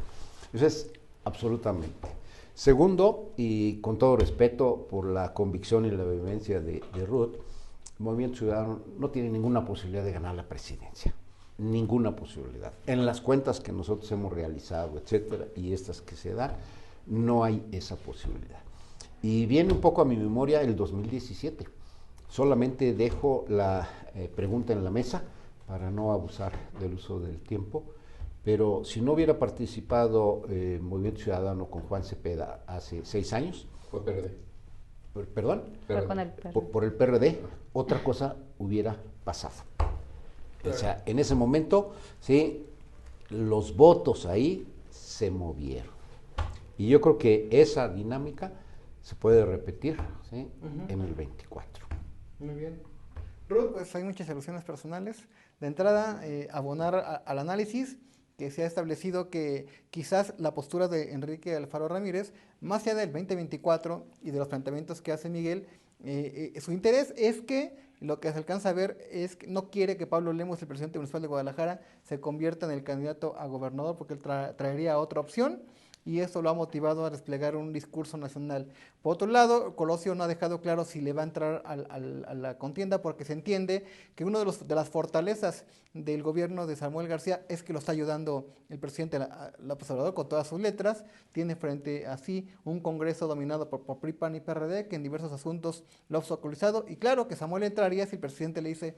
Eso es absolutamente. Segundo, y con todo respeto por la convicción y la vehemencia de Ruth, el Movimiento Ciudadano no tiene ninguna posibilidad de ganar la presidencia. Ninguna posibilidad. En las cuentas que nosotros hemos realizado, etcétera, y estas que se dan, no hay esa posibilidad. Y viene un poco a mi memoria el 2017. Solamente dejo la pregunta en la mesa para no abusar del uso del tiempo, pero si no hubiera participado Movimiento Ciudadano con Juan Cepeda hace 6 años... Fue PRD. ¿Perdón? Por el PRD, otra cosa hubiera pasado. O sea, en ese momento, sí, los votos ahí se movieron. Y yo creo que esa dinámica se puede repetir, ¿sí? Ujú. En el 24. Muy bien. Ruth, pues hay muchas alusiones personales. De entrada, abonar al análisis que se ha establecido que quizás la postura de Enrique Alfaro Ramírez, más allá del 2024 y de los planteamientos que hace Miguel, su interés es que lo que se alcanza a ver es que no quiere que Pablo Lemos, el presidente municipal de Guadalajara, se convierta en el candidato a gobernador porque él traería otra opción y esto lo ha motivado a desplegar un discurso nacional. Por otro lado, Colosio no ha dejado claro si le va a entrar a la contienda porque se entiende que una de las fortalezas del gobierno de Samuel García es que lo está ayudando el presidente López Obrador con todas sus letras. Tiene frente a sí un Congreso dominado por PRI, PAN y PRD que en diversos asuntos lo ha obstaculizado y claro que Samuel entraría si el presidente le dice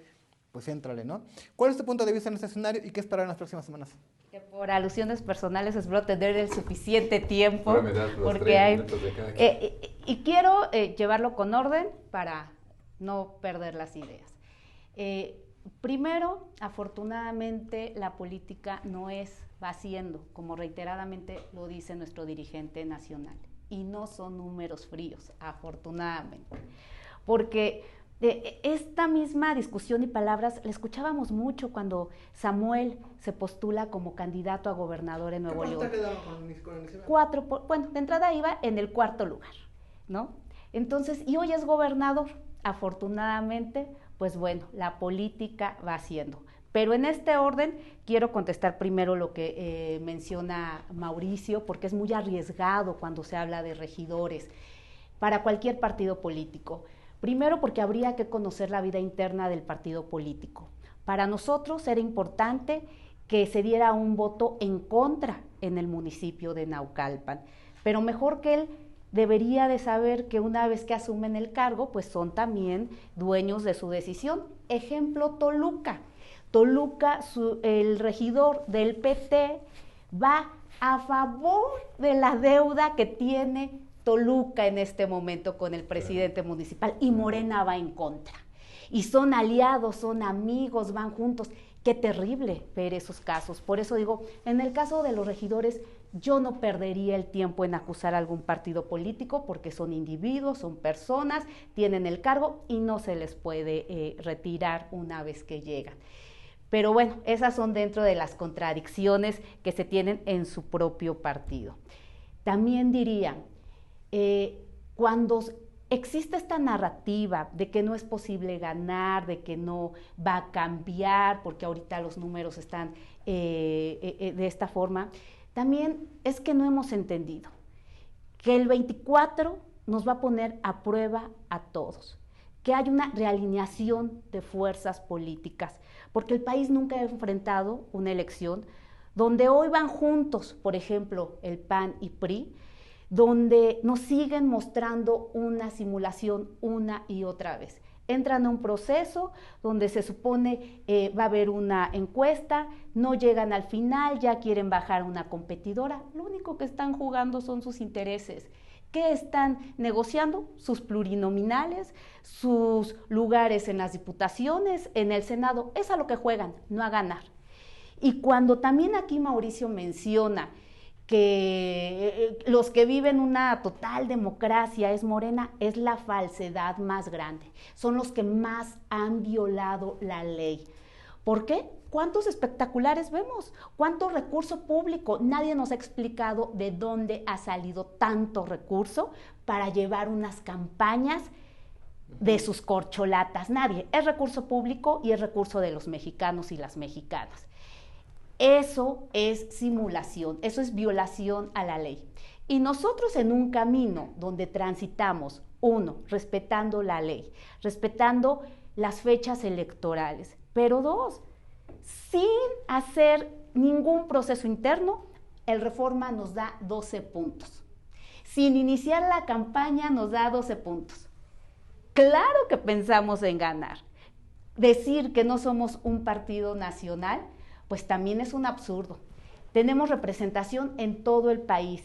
pues éntrale, ¿no? ¿Cuál es tu punto de vista en este escenario y qué esperar en las próximas semanas? Que por alusiones personales espero tener el suficiente tiempo Ahora me das los porque 3 hay minutos de cada quien. y quiero llevarlo con orden para no perder las ideas. Primero, afortunadamente la política no va haciendo, como reiteradamente lo dice nuestro dirigente nacional, y no son números fríos, afortunadamente, porque esta misma discusión y palabras la escuchábamos mucho cuando Samuel se postula como candidato a gobernador en Nuevo León. Bueno, de entrada iba en el 4º lugar, ¿no? Entonces, y hoy es gobernador, afortunadamente, pues bueno, la política va haciendo. Pero en este orden quiero contestar primero lo que menciona Mauricio, porque es muy arriesgado cuando se habla de regidores para cualquier partido político. Primero porque habría que conocer la vida interna del partido político. Para nosotros era importante que se diera un voto en contra en el municipio de Naucalpan, pero mejor que él debería de saber que una vez que asumen el cargo, pues son también dueños de su decisión. Ejemplo, Toluca. Toluca, el regidor del PT va a favor de la deuda que tiene Toluca en este momento con el presidente municipal y Morena va en contra. Y son aliados, son amigos, van juntos. Qué terrible ver esos casos. Por eso digo, en el caso de los regidores, yo no perdería el tiempo en acusar a algún partido político porque son individuos, son personas, tienen el cargo y no se les puede retirar una vez que llegan. Pero bueno, esas son dentro de las contradicciones que se tienen en su propio partido. También diría, cuando existe esta narrativa de que no es posible ganar, de que no va a cambiar, porque ahorita los números están de esta forma, también es que no hemos entendido que el 24 nos va a poner a prueba a todos, que hay una realineación de fuerzas políticas, porque el país nunca ha enfrentado una elección donde hoy van juntos, por ejemplo, el PAN y PRI, donde nos siguen mostrando una simulación una y otra vez. Entran a un proceso donde se supone va a haber una encuesta, no llegan al final, ya quieren bajar una competidora. Lo único que están jugando son sus intereses. ¿Qué están negociando? Sus plurinominales, sus lugares en las diputaciones, en el Senado. Es a lo que juegan, no a ganar. Y cuando también aquí Mauricio menciona que los que viven una total democracia es Morena, es la falsedad más grande. Son los que más han violado la ley. ¿Por qué? ¿Cuántos espectaculares vemos? ¿Cuánto recurso público? Nadie nos ha explicado de dónde ha salido tanto recurso para llevar unas campañas de sus corcholatas. Nadie. Es recurso público y es recurso de los mexicanos y las mexicanas. Eso es simulación, eso es violación a la ley. Y nosotros en un camino donde transitamos, 1, respetando la ley, respetando las fechas electorales, pero 2, sin hacer ningún proceso interno, el Reforma nos da 12 puntos. Sin iniciar la campaña nos da 12 puntos. Claro que pensamos en ganar. Decir que no somos un partido nacional, pues también es un absurdo. Tenemos representación en todo el país.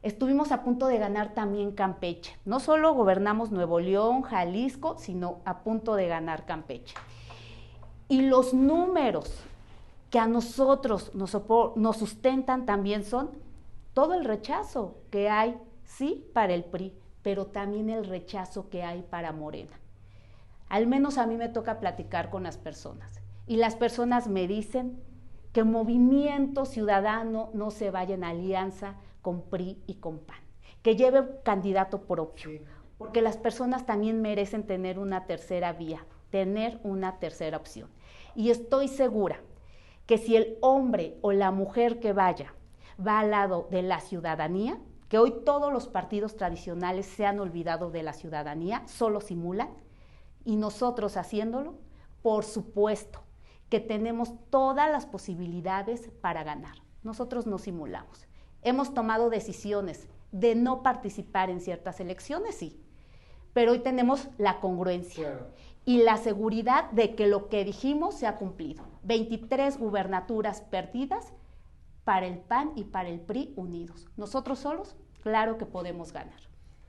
Estuvimos a punto de ganar también Campeche. No solo gobernamos Nuevo León, Jalisco, sino a punto de ganar Campeche. Y los números que a nosotros nos sustentan también son todo el rechazo que hay, sí, para el PRI, pero también el rechazo que hay para Morena. Al menos a mí me toca platicar con las personas, y las personas me dicen que Movimiento Ciudadano no se vaya en alianza con PRI y con PAN, que lleve candidato propio, sí, porque las personas también merecen tener una tercera vía, tener una tercera opción. Y estoy segura que si el hombre o la mujer que vaya va al lado de la ciudadanía, que hoy todos los partidos tradicionales se han olvidado de la ciudadanía, solo simulan, y nosotros haciéndolo, por supuesto que tenemos todas las posibilidades para ganar. Nosotros no simulamos. Hemos tomado decisiones de no participar en ciertas elecciones, sí, pero hoy tenemos la congruencia, claro, y la seguridad de que lo que dijimos se ha cumplido. 23 gubernaturas perdidas para el PAN y para el PRI unidos. Nosotros solos, claro que podemos ganar.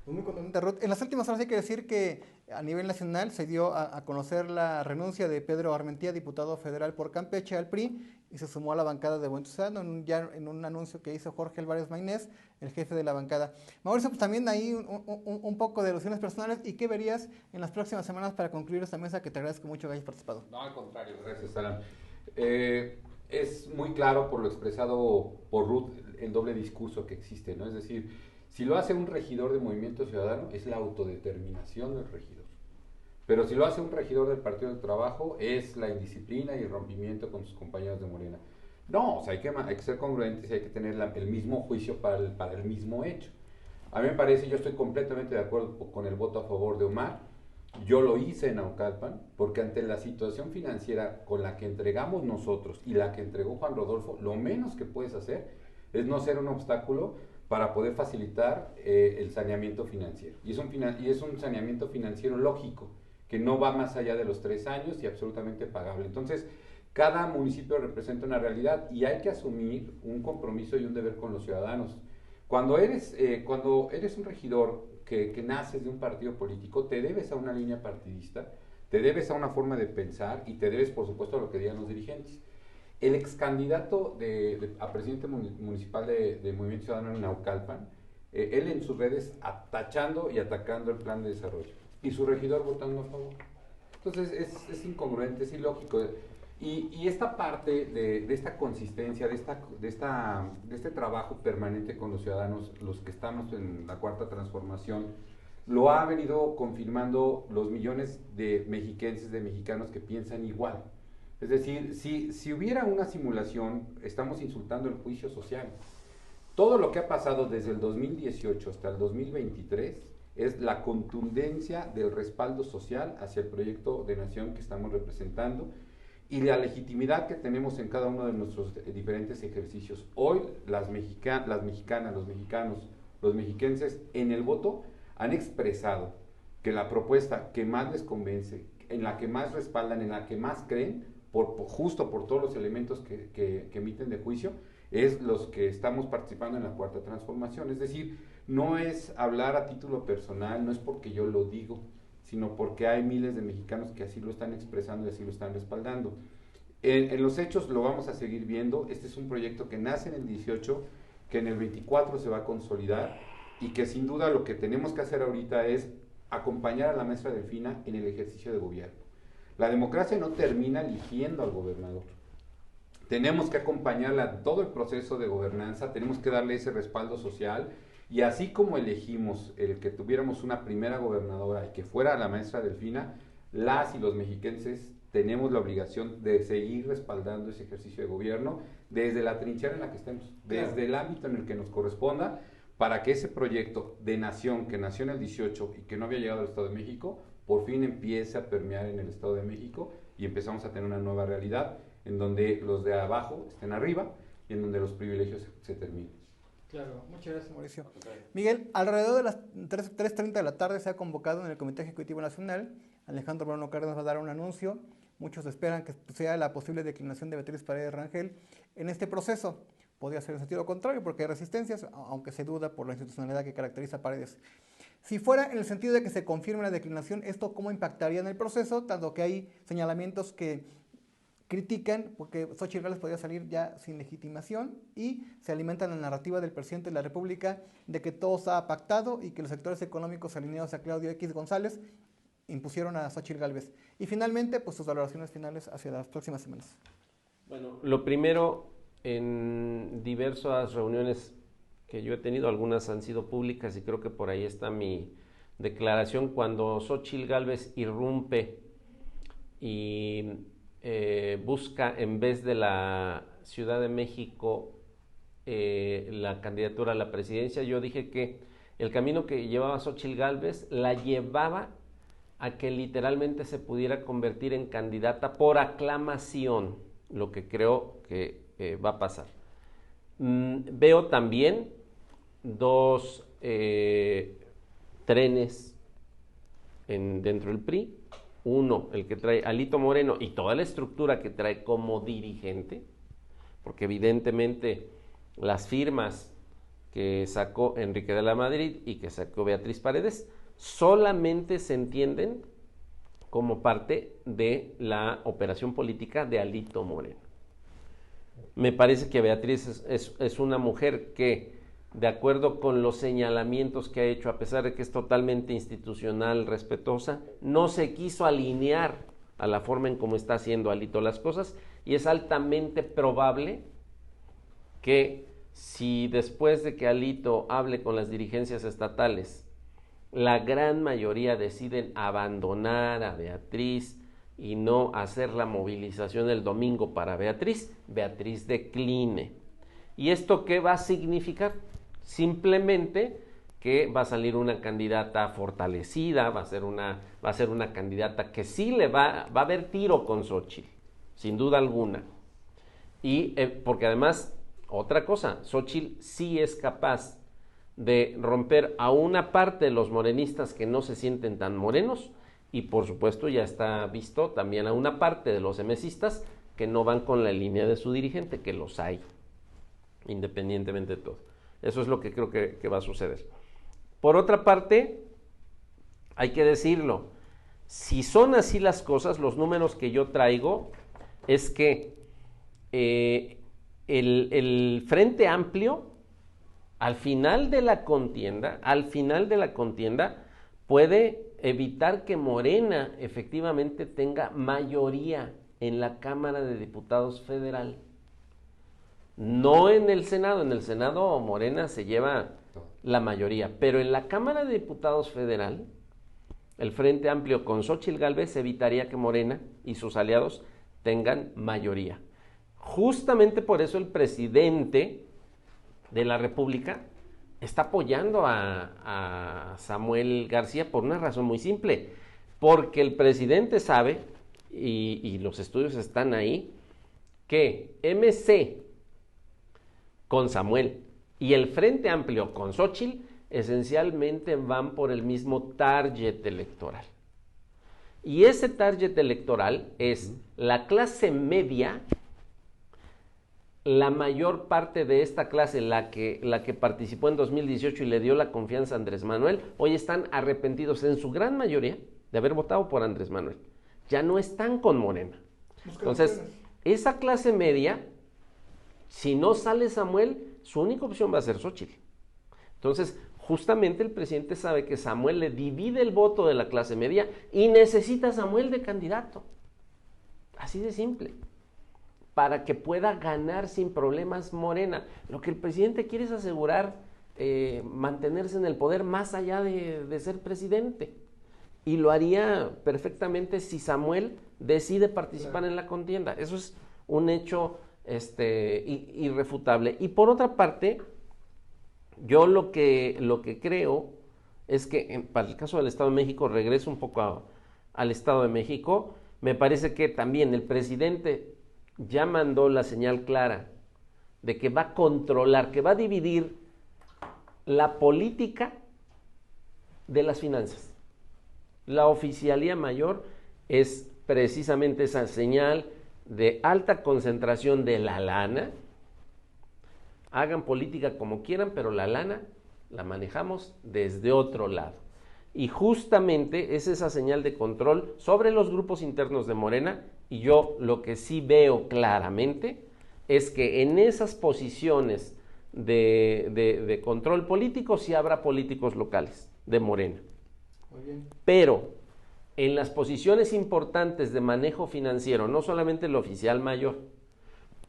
Muy contenta, Ruth. En las últimas horas hay que decir que a nivel nacional se dio a conocer la renuncia de Pedro Armentía, diputado federal por Campeche, al PRI, y se sumó a la bancada de Movimiento Ciudadano ya en un anuncio que hizo Jorge Álvarez Maynés, el jefe de la bancada. Mauricio, pues también ahí un poco de alusiones personales, ¿y qué verías en las próximas semanas para concluir esta mesa, que te agradezco mucho que hayas participado? No, al contrario, gracias, Alan. Es muy claro por lo expresado por Ruth el doble discurso que existe, ¿no? Es decir, si lo hace un regidor de Movimiento Ciudadano, es la autodeterminación del regidor. Pero si lo hace un regidor del Partido del Trabajo, es la indisciplina y el rompimiento con sus compañeros de Morena. No, o sea, hay que ser congruentes y hay que tener el mismo juicio para el mismo hecho. A mí me parece, yo estoy completamente de acuerdo con el voto a favor de Omar. Yo lo hice en Naucalpan, porque ante la situación financiera con la que entregamos nosotros y la que entregó Juan Rodolfo, lo menos que puedes hacer es no ser un obstáculo para poder facilitar el saneamiento financiero. Y es un saneamiento financiero lógico, que no va más allá de los 3 años y absolutamente pagable. Entonces, cada municipio representa una realidad y hay que asumir un compromiso y un deber con los ciudadanos. Cuando eres un regidor que naces de un partido político, te debes a una línea partidista, te debes a una forma de pensar y te debes, por supuesto, a lo que digan los dirigentes. El ex candidato a presidente municipal de Movimiento Ciudadano en Naucalpan, él en sus redes tachando y atacando el plan de desarrollo, y su regidor votando a favor. Entonces es incongruente, es ilógico. Y esta parte de esta consistencia, de este trabajo permanente con los ciudadanos, los que estamos en la Cuarta Transformación, lo ha venido confirmando los millones de mexiquenses, de mexicanos que piensan igual. Es decir, si hubiera una simulación, estamos insultando el juicio social. Todo lo que ha pasado desde el 2018 hasta el 2023 es la contundencia del respaldo social hacia el proyecto de nación que estamos representando y la legitimidad que tenemos en cada uno de nuestros diferentes ejercicios. Hoy las mexicanas, los mexicanos, los mexiquenses en el voto han expresado que la propuesta que más les convence, en la que más respaldan, en la que más creen, justo por todos los elementos que emiten de juicio, es los que estamos participando en la Cuarta Transformación. Es decir, no es hablar a título personal, no es porque yo lo digo, sino porque hay miles de mexicanos que así lo están expresando y así lo están respaldando. En los hechos lo vamos a seguir viendo. Este es un proyecto que nace en el 18, que en el 24 se va a consolidar y que sin duda lo que tenemos que hacer ahorita es acompañar a la maestra Delfina en el ejercicio de gobierno. La democracia no termina eligiendo al gobernador. Tenemos que acompañarla en todo el proceso de gobernanza, tenemos que darle ese respaldo social y así como elegimos el que tuviéramos una primera gobernadora y que fuera la maestra Delfina, las y los mexiquenses tenemos la obligación de seguir respaldando ese ejercicio de gobierno desde la trinchera en la que estemos, desde el ámbito en el que nos corresponda, para que ese proyecto de nación que nació en el 18 y que no había llegado al Estado de México, por fin empiece a permear en el Estado de México y empezamos a tener una nueva realidad en donde los de abajo estén arriba y en donde los privilegios se terminen. Claro, muchas gracias, Mauricio. Miguel, alrededor de las 3:30 de la tarde se ha convocado en el Comité Ejecutivo Nacional. Alejandro Moreno Cárdenas va a dar un anuncio. Muchos esperan que sea la posible declinación de Beatriz Paredes Rangel en este proceso. Podría ser en sentido contrario porque hay resistencias, aunque se duda por la institucionalidad que caracteriza a Paredes. Si fuera en el sentido de que se confirme la declinación, ¿esto cómo impactaría en el proceso? Tanto que hay señalamientos que critican porque Xochitl Gálvez podría salir ya sin legitimación y se alimentan la narrativa del presidente de la República de que todo estaba pactado y que los sectores económicos alineados a Claudio X González impusieron a Xochitl Gálvez. Y finalmente, pues sus valoraciones finales hacia las próximas semanas. Bueno, lo primero, en diversas reuniones que yo he tenido, algunas han sido públicas y creo que por ahí está mi declaración, cuando Xochitl Gálvez irrumpe y busca en vez de la Ciudad de México la candidatura a la presidencia, yo dije que el camino que llevaba Xochitl Gálvez la llevaba a que literalmente se pudiera convertir en candidata por aclamación, lo que creo que va a pasar. Veo también dos trenes dentro del PRI. Uno, el que trae Alito Moreno y toda la estructura que trae como dirigente, porque evidentemente las firmas que sacó Enrique de la Madrid y que sacó Beatriz Paredes solamente se entienden como parte de la operación política de Alito Moreno. Me parece que Beatriz es una mujer que, de acuerdo con los señalamientos que ha hecho, a pesar de que es totalmente institucional, respetuosa, no se quiso alinear a la forma en cómo está haciendo Alito las cosas, y es altamente probable que si después de que Alito hable con las dirigencias estatales, la gran mayoría deciden abandonar a Beatriz y no hacer la movilización el domingo para Beatriz decline. ¿Y esto qué va a significar? Simplemente que va a salir una candidata fortalecida, va a ser una candidata que sí va a haber tiro con Xochitl, sin duda alguna. Y porque además, otra cosa, Xochitl sí es capaz de romper a una parte de los morenistas que no se sienten tan morenos, y por supuesto ya está visto también a una parte de los emesistas que no van con la línea de su dirigente, que los hay, independientemente de todo. Eso es lo que creo que va a suceder. Por otra parte, hay que decirlo, si son así las cosas, los números que yo traigo es que el Frente Amplio, al final de la contienda, puede evitar que Morena efectivamente tenga mayoría en la Cámara de Diputados Federal. No en el Senado Morena se lleva la mayoría, pero en la Cámara de Diputados Federal, el Frente Amplio con Xochitl Gálvez evitaría que Morena y sus aliados tengan mayoría. Justamente por eso el presidente de la República está apoyando a Samuel García por una razón muy simple, porque el presidente sabe, y los estudios están ahí, que MC con Samuel y el Frente Amplio con Xochitl esencialmente van por el mismo target electoral. Y ese target electoral es la clase media. La mayor parte de esta clase, la que participó en 2018 y le dio la confianza a Andrés Manuel, hoy están arrepentidos en su gran mayoría de haber votado por Andrés Manuel. Ya no están con Morena. Entonces, esa clase media, si no sale Samuel, su única opción va a ser Xochitl. Entonces, justamente el presidente sabe que Samuel le divide el voto de la clase media y necesita a Samuel de candidato. Así de simple. Para que pueda ganar sin problemas Morena. Lo que el presidente quiere es asegurar mantenerse en el poder más allá de ser presidente. Y lo haría perfectamente si Samuel decide participar en la contienda. Eso es un hecho irrefutable. Y por otra parte, yo lo que creo es que para el caso del Estado de México, regreso un poco al Estado de México, me parece que también el presidente ya mandó la señal clara de que va a controlar, que va a dividir la política de las finanzas. La oficialía mayor es precisamente esa señal de alta concentración de la lana. Hagan política como quieran, pero la lana la manejamos desde otro lado. Y justamente es esa señal de control sobre los grupos internos de Morena, y yo lo que sí veo claramente es que en esas posiciones de control político sí habrá políticos locales de Morena. Muy bien. Pero en las posiciones importantes de manejo financiero, no solamente el oficial mayor,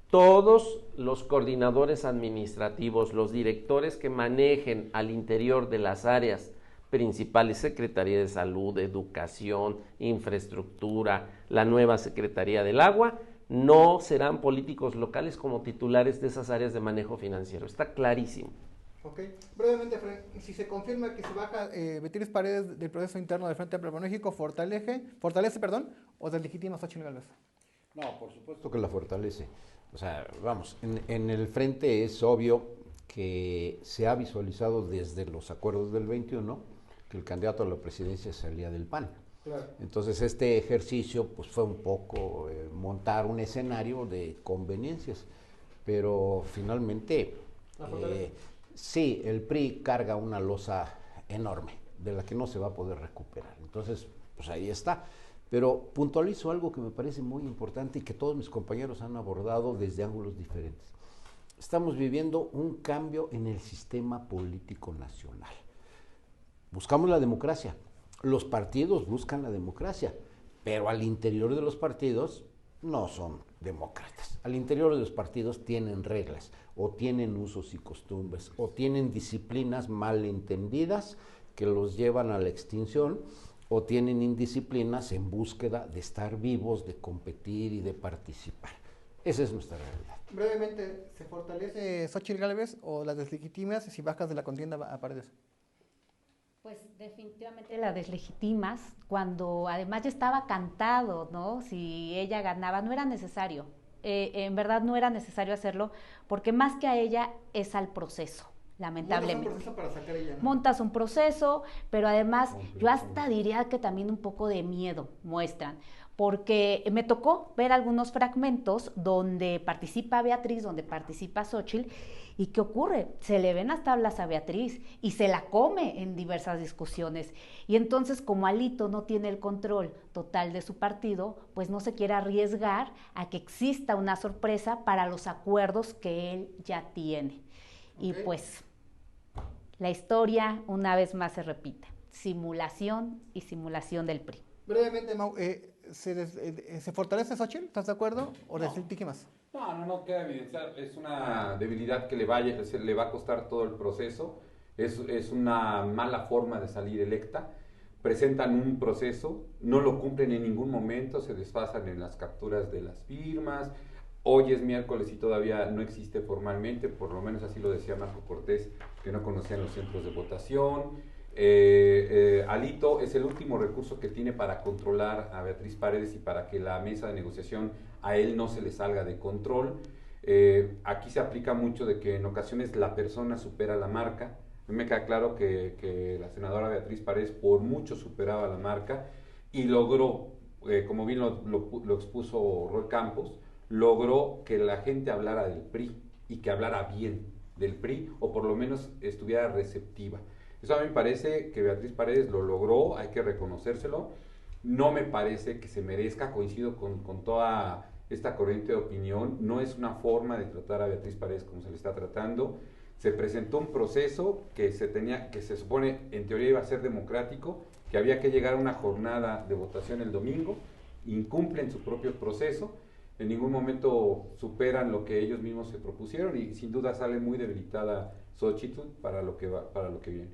todos los coordinadores administrativos, los directores que manejen al interior de las áreas principales, Secretaría de Salud, Educación, Infraestructura, la nueva Secretaría del Agua, no serán políticos locales como titulares de esas áreas de manejo financiero. Está clarísimo. Ok. Brevemente, Fred, si se confirma que se baja Beatriz Paredes del proceso interno del Frente Amplio por México, ¿fortalece, o deslegitima a Xochitl Gálvez? No, por supuesto que la fortalece. O sea, vamos, en el frente es obvio que se ha visualizado desde los acuerdos del 21 que el candidato a la presidencia salía del PAN. Claro. Entonces este ejercicio pues fue un poco montar un escenario de conveniencias, pero finalmente sí, el PRI carga una losa enorme de la que no se va a poder recuperar. Entonces, pues ahí está. Pero puntualizo algo que me parece muy importante y que todos mis compañeros han abordado desde ángulos diferentes. Estamos viviendo un cambio en el sistema político nacional. Buscamos la democracia. Los partidos buscan la democracia, pero al interior de los partidos no son demócratas. Al interior de los partidos tienen reglas, o tienen usos y costumbres, o tienen disciplinas malentendidas que los llevan a la extinción, o tienen indisciplinas en búsqueda de estar vivos, de competir y de participar. Esa es nuestra realidad. Brevemente, ¿se fortalece Xochitl Gálvez o la deslegitimas si bajas de la contienda a Paredes? Pues definitivamente la deslegitimas cuando además ya estaba cantado, ¿no? Si ella ganaba, no era necesario. En verdad no era necesario hacerlo porque más que a ella es al proceso. Lamentablemente. Montas un proceso para sacar ella, ¿no? Montas un proceso, pero además yo hasta diría que también un poco de miedo muestran, porque me tocó ver algunos fragmentos donde participa Beatriz, donde participa Xochitl, y ¿qué ocurre? Se le ven las tablas a Beatriz y se la come en diversas discusiones. Y entonces, como Alito no tiene el control total de su partido, pues no se quiere arriesgar a que exista una sorpresa para los acuerdos que él ya tiene. Okay. Y pues la historia una vez más se repite. Simulación y simulación del PRI. Brevemente, Mau, ¿se fortalece Xochitl? ¿Estás de acuerdo? ¿O deslegitimas? No queda evidenciar. Es una debilidad que le va a costar todo el proceso. Es una mala forma de salir electa. Presentan un proceso, no lo cumplen en ningún momento, se desfasan en las capturas de las firmas. Hoy es miércoles y todavía no existe formalmente, por lo menos así lo decía Marco Cortés, que no conocían los centros de votación. Alito es el último recurso que tiene para controlar a Beatriz Paredes y para que la mesa de negociación a él no se le salga de control. Aquí se aplica mucho de que en ocasiones la persona supera la marca. A mí me queda claro que la senadora Beatriz Paredes por mucho superaba la marca y logró, como bien lo expuso Roy Campos, logró que la gente hablara del PRI y que hablara bien del PRI o por lo menos estuviera receptiva. Eso a mí me parece que Beatriz Paredes lo logró, hay que reconocérselo. No me parece que se merezca, coincido con toda esta corriente de opinión, no es una forma de tratar a Beatriz Paredes como se le está tratando. Se presentó un proceso que se supone en teoría iba a ser democrático, que había que llegar a una jornada de votación el domingo, incumplen su propio proceso, en ningún momento superan lo que ellos mismos se propusieron y sin duda sale muy debilitada Xochitl para lo que viene.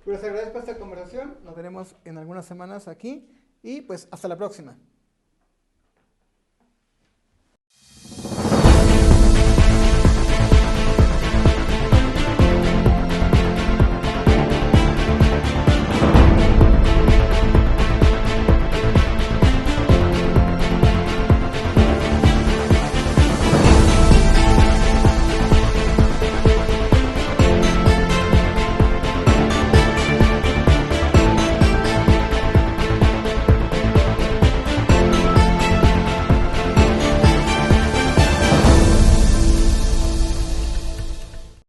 Pues agradezco esta conversación, nos veremos en algunas semanas aquí y pues hasta la próxima.